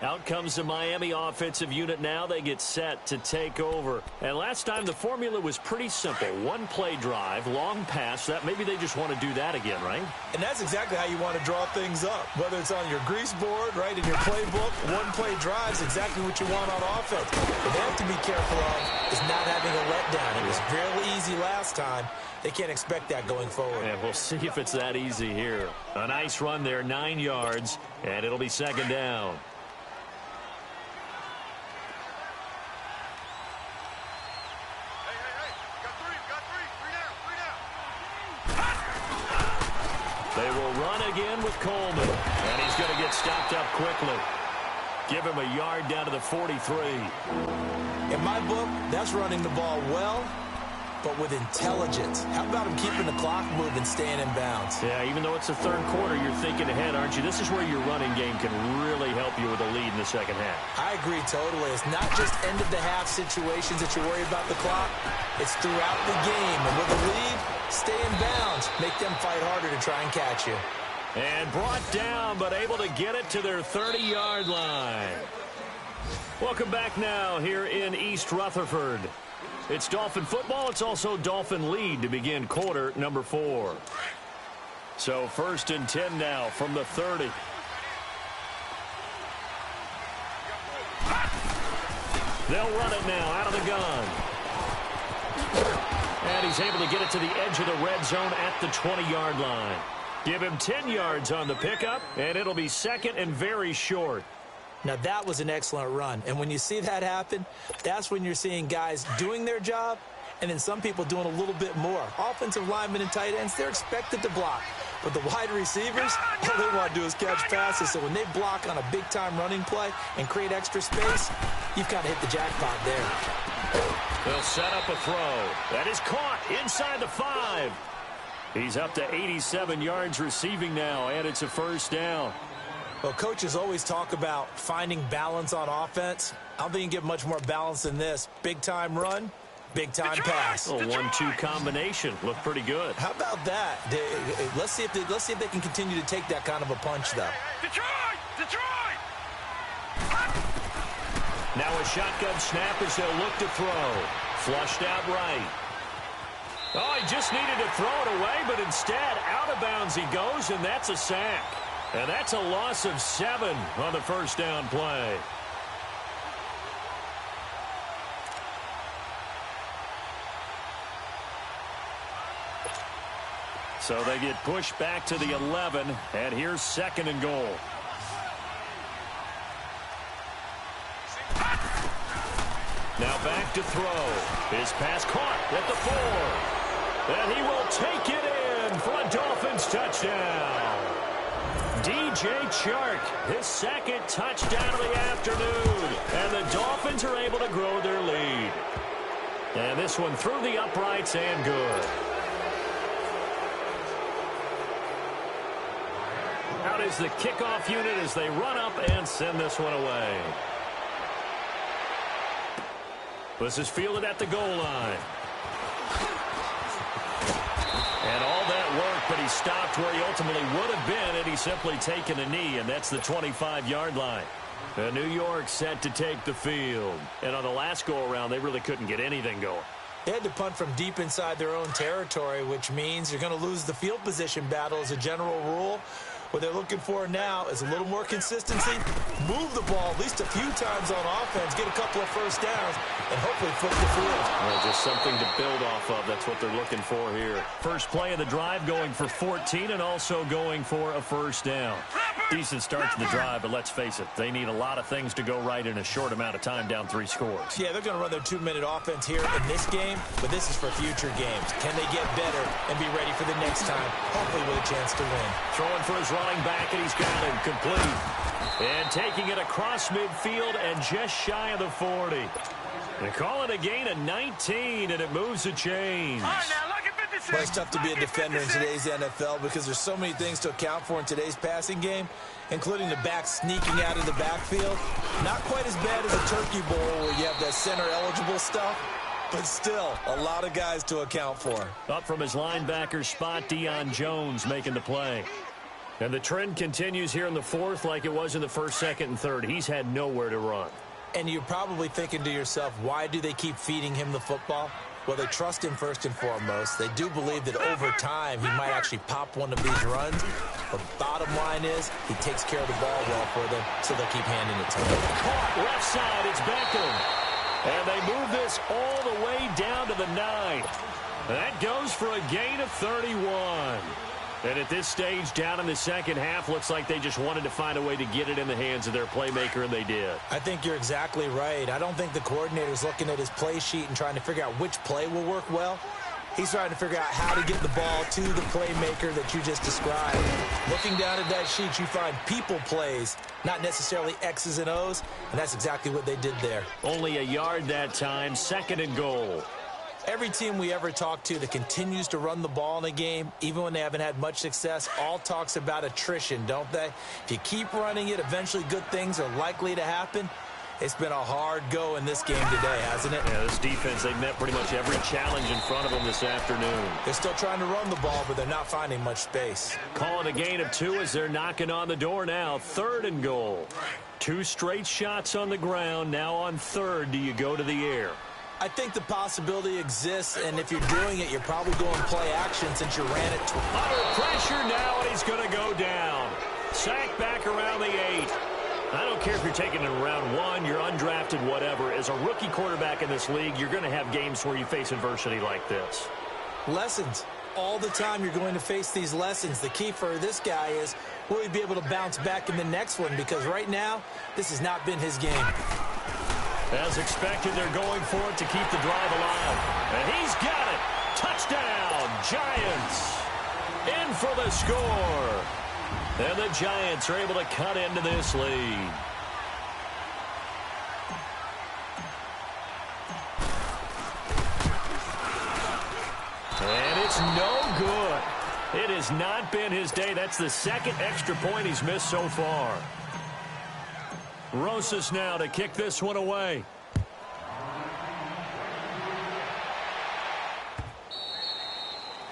Out comes the Miami offensive unit now. They get set to take over. And last time the formula was pretty simple. 1-play drive, long pass. That maybe they just want to do that again, right? And that's exactly how you want to draw things up. Whether it's on your grease board, right, in your playbook, 1-play drive is exactly what you want on offense. What they have to be careful of is not having a letdown. It was real easy last time. They can't expect that going forward. And we'll see if it's that easy here. A nice run there, 9 yards, and it'll be 2nd down. They will run again with Coleman. And he's going to get stopped up quickly. Give him a yard down to the 43. In my book, that's running the ball well, but with intelligence. How about him keeping the clock moving, staying in bounds? Yeah, even though it's the 3rd quarter, you're thinking ahead, aren't you? This is where your running game can really help you with a lead in the 2nd half. I agree totally. It's not just end-of-the-half situations that you're worried about the clock. It's throughout the game. And with a lead, stay in bounds. Make them fight harder to try and catch you. And brought down, but able to get it to their 30-yard line. Welcome back now here in East Rutherford. It's Dolphin football. It's also Dolphin lead to begin quarter number 4. So 1st and 10 now from the 30. They'll run it now out of the gun. And he's able to get it to the edge of the red zone at the 20-yard line. Give him 10 yards on the pickup, and it'll be 2nd and very short. Now, that was an excellent run. And when you see that happen, that's when you're seeing guys doing their job and then some people doing a little bit more. Offensive linemen and tight ends, they're expected to block. But the wide receivers, all they want to do is catch passes. So when they block on a big-time running play and create extra space, you've kind of hit the jackpot there. They'll set up a throw. That is caught inside the 5. He's up to 87 yards receiving now, and it's a 1st down. Well, coaches always talk about finding balance on offense. I don't think you can get much more balance than this. Big-time run, big-time pass. A 1-2 combination. Looked pretty good. How about that? Let's see if they can continue to take that kind of a punch, though. Detroit! Now a shotgun snap as they'll look to throw. Flushed out right. Oh, he just needed to throw it away, but instead, out of bounds he goes, and that's a sack. And that's a loss of 7 on the first down play. So they get pushed back to the 11, and here's 2nd and goal. Now back to throw. His pass caught at the 4. And he will take it in for a Dolphins touchdown. DJ Chark, his 2nd touchdown of the afternoon. And the Dolphins are able to grow their lead. And this one through the uprights and good. Out is the kickoff unit as they run up and send this one away. This is fielded at the goal line. And all that work, but he stopped where he ultimately would have been had he simply taken a knee, and that's the 25-yard line. And New York set to take the field. And on the last go-around, they really couldn't get anything going. They had to punt from deep inside their own territory, which means you're going to lose the field position battle as a general rule. What they're looking for now is a little more consistency, move the ball at least a few times on offense, get a couple of first downs, and hopefully flip the field. Well, just something to build off of. That's what they're looking for here. First play of the drive going for 14 and also going for a first down. Decent start to the drive, but let's face it, they need a lot of things to go right in a short amount of time down 3 scores. Yeah, they're going to run their 2-minute offense here in this game, but this is for future games. Can they get better and be ready for the next time, hopefully with a chance to win? Throwing for his running back, and he's got him complete. And taking it across midfield and just shy of the 40. They call it a gain of 19, and it moves the chains. Well, it's tough to be a defender in today's NFL because there's so many things to account for in today's passing game, including the back sneaking out of the backfield. Not quite as bad as a turkey bowl where you have that center-eligible stuff, but still a lot of guys to account for. Up from his linebacker spot, Deion Jones making the play. And the trend continues here in the 4th like it was in the 1st, 2nd, and 3rd. He's had nowhere to run. And you're probably thinking to yourself, why do they keep feeding him the football? Well, they trust him first and foremost. They do believe that over time he might actually pop one of these runs. But bottom line is he takes care of the ball well for them, so they'll keep handing it to him. Caught left side, it's Beckham. And they move this all the way down to the 9. That goes for a gain of 31. And at this stage, down in the second half, looks like they just wanted to find a way to get it in the hands of their playmaker, and they did. I think you're exactly right. I don't think the coordinator's looking at his play sheet and trying to figure out which play will work well. He's trying to figure out how to get the ball to the playmaker that you just described. Looking down at that sheet, you find people plays, not necessarily X's and O's, and that's exactly what they did there. Only a yard that time, 2nd and goal. Every team we ever talk to that continues to run the ball in a game, even when they haven't had much success, all talks about attrition, don't they? If you keep running it, eventually good things are likely to happen. It's been a hard go in this game today, hasn't it? Yeah, this defense, they've met pretty much every challenge in front of them this afternoon. They're still trying to run the ball, but they're not finding much space. Calling a gain of 2 as they're knocking on the door now. 3rd and goal. 2 straight shots on the ground. Now on 3rd, do you go to the air? I think the possibility exists, and if you're doing it, you're probably going play action since you ran it. Under pressure now, and he's going to go down. Sacked back around the 8. I don't care if you're taking it in round 1, you're undrafted, whatever. As a rookie quarterback in this league, you're going to have games where you face adversity like this. Lessons. All the time you're going to face these lessons. The key for this guy is, will he be able to bounce back in the next one? Because right now, this has not been his game. As expected, they're going for it to keep the drive alive. And he's got it. Touchdown, Giants. In for the score. And the Giants are able to cut into this lead. And it's no good. It has not been his day. That's the 2nd extra point he's missed so far. Rosas now to kick this one away.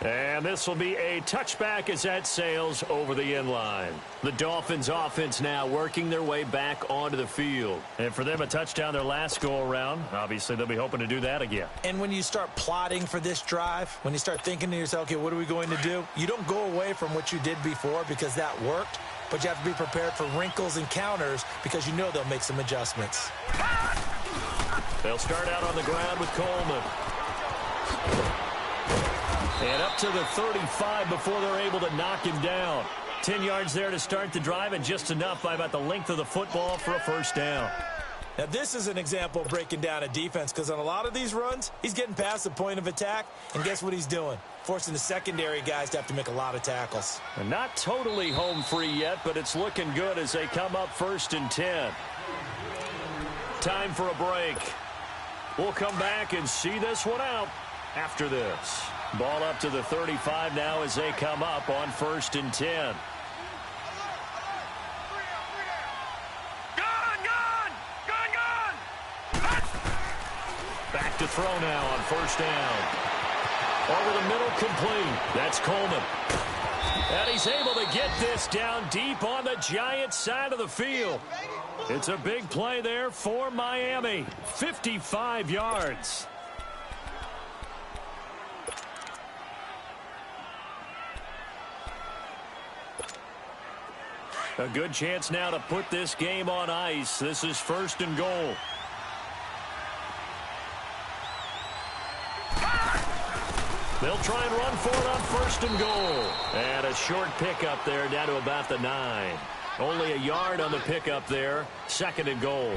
And this will be a touchback as that sails over the end line. The Dolphins offense now working their way back onto the field. And for them, a touchdown their last go-around. Obviously, they'll be hoping to do that again. And when you start plotting for this drive, when you start thinking to yourself, okay, what are we going to do? You don't go away from what you did before because that worked, but you have to be prepared for wrinkles and counters because you know they'll make some adjustments. They'll start out on the ground with Coleman. And up to the 35 before they're able to knock him down. 10 yards there to start the drive, and just enough by about the length of the football for a first down. Now, this is an example of breaking down a defense because on a lot of these runs, he's getting past the point of attack, and guess what he's doing? Forcing the secondary guys to have to make a lot of tackles. And not totally home free yet, but it's looking good as they come up 1st and 10. Time for a break. We'll come back and see this one out after this. Ball up to the 35 now as they come up on 1st and 10. Back to throw now on 1st down. Over the middle, complete. That's Coleman. And he's able to get this down deep on the Giants side of the field. It's a big play there for Miami. 55 yards. A good chance now to put this game on ice. This is 1st and goal. They'll try and run for it on 1st and goal. And a short pickup there down to about the 9. Only a yard on the pickup there. 2nd and goal.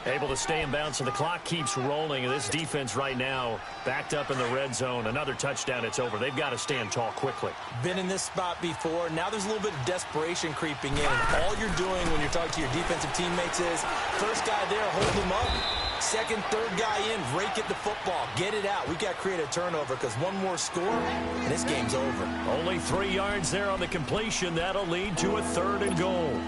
Able to stay in bounds, so the clock keeps rolling. And this defense right now backed up in the red zone. Another touchdown, it's over. They've got to stand tall quickly. Been in this spot before. Now there's a little bit of desperation creeping in. And all you're doing when you're talking to your defensive teammates is, first guy there, hold him up. 2nd, 3rd guy in, rake at the football. Get it out. We've got to create a turnover because one more score, and this game's over. Only 3 yards there on the completion. That'll lead to a 3rd and goal.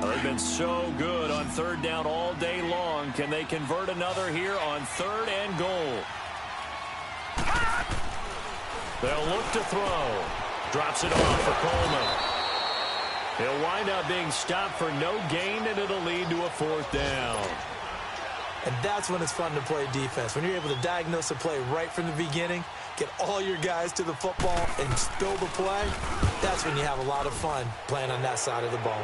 They've been so good on 3rd down all day long. Can they convert another here on 3rd and goal? They'll look to throw. Drops it off for Coleman. He'll wind up being stopped for no gain, and it'll lead to a 4th down. And that's when it's fun to play defense. When you're able to diagnose a play right from the beginning, get all your guys to the football, and spill the play, that's when you have a lot of fun playing on that side of the ball.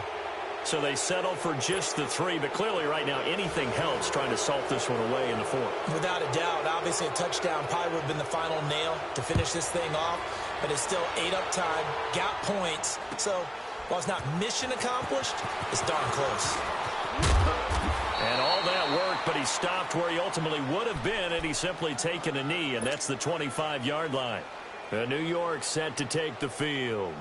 So they settle for just the 3, but clearly right now anything helps trying to salt this one away in the 4th. Without a doubt, obviously a touchdown probably would have been the final nail to finish this thing off, but it's still 8 up time, got points, so while it's not mission accomplished, it's darn close. And all that work, but he stopped where he ultimately would have been, and he's simply taken a knee, and that's the 25-yard line. New York set to take the field.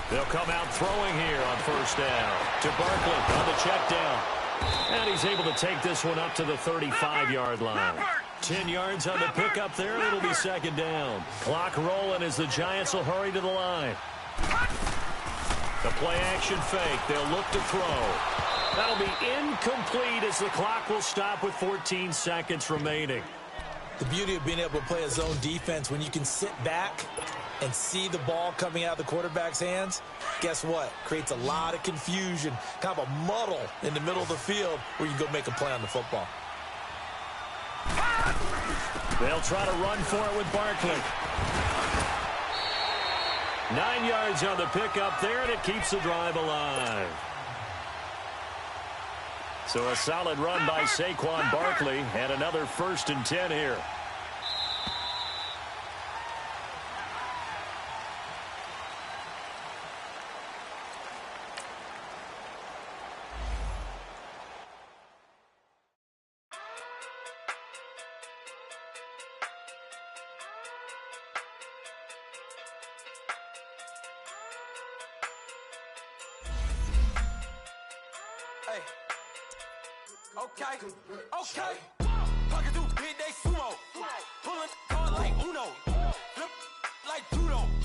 They'll come out throwing here on 1st down to Barkley on the check down. And he's able to take this one up to the 35-yard line. 10 yards on the pickup there. It'll be 2nd down. Clock rolling as the Giants will hurry to the line. The play-action fake. They'll look to throw. That'll be incomplete as the clock will stop with 14 seconds remaining. The beauty of being able to play a zone defense when you can sit back and see the ball coming out of the quarterback's hands, guess what? Creates a lot of confusion, kind of a muddle in the middle of the field where you can go make a play on the football. They'll try to run for it with Barkley. 9 yards on the pickup there, and it keeps the drive alive. So a solid run by Saquon Barkley, and another 1st and 10 here. Okay. Pocket through big day sumo. Pulling card like Uno. Flip like judo.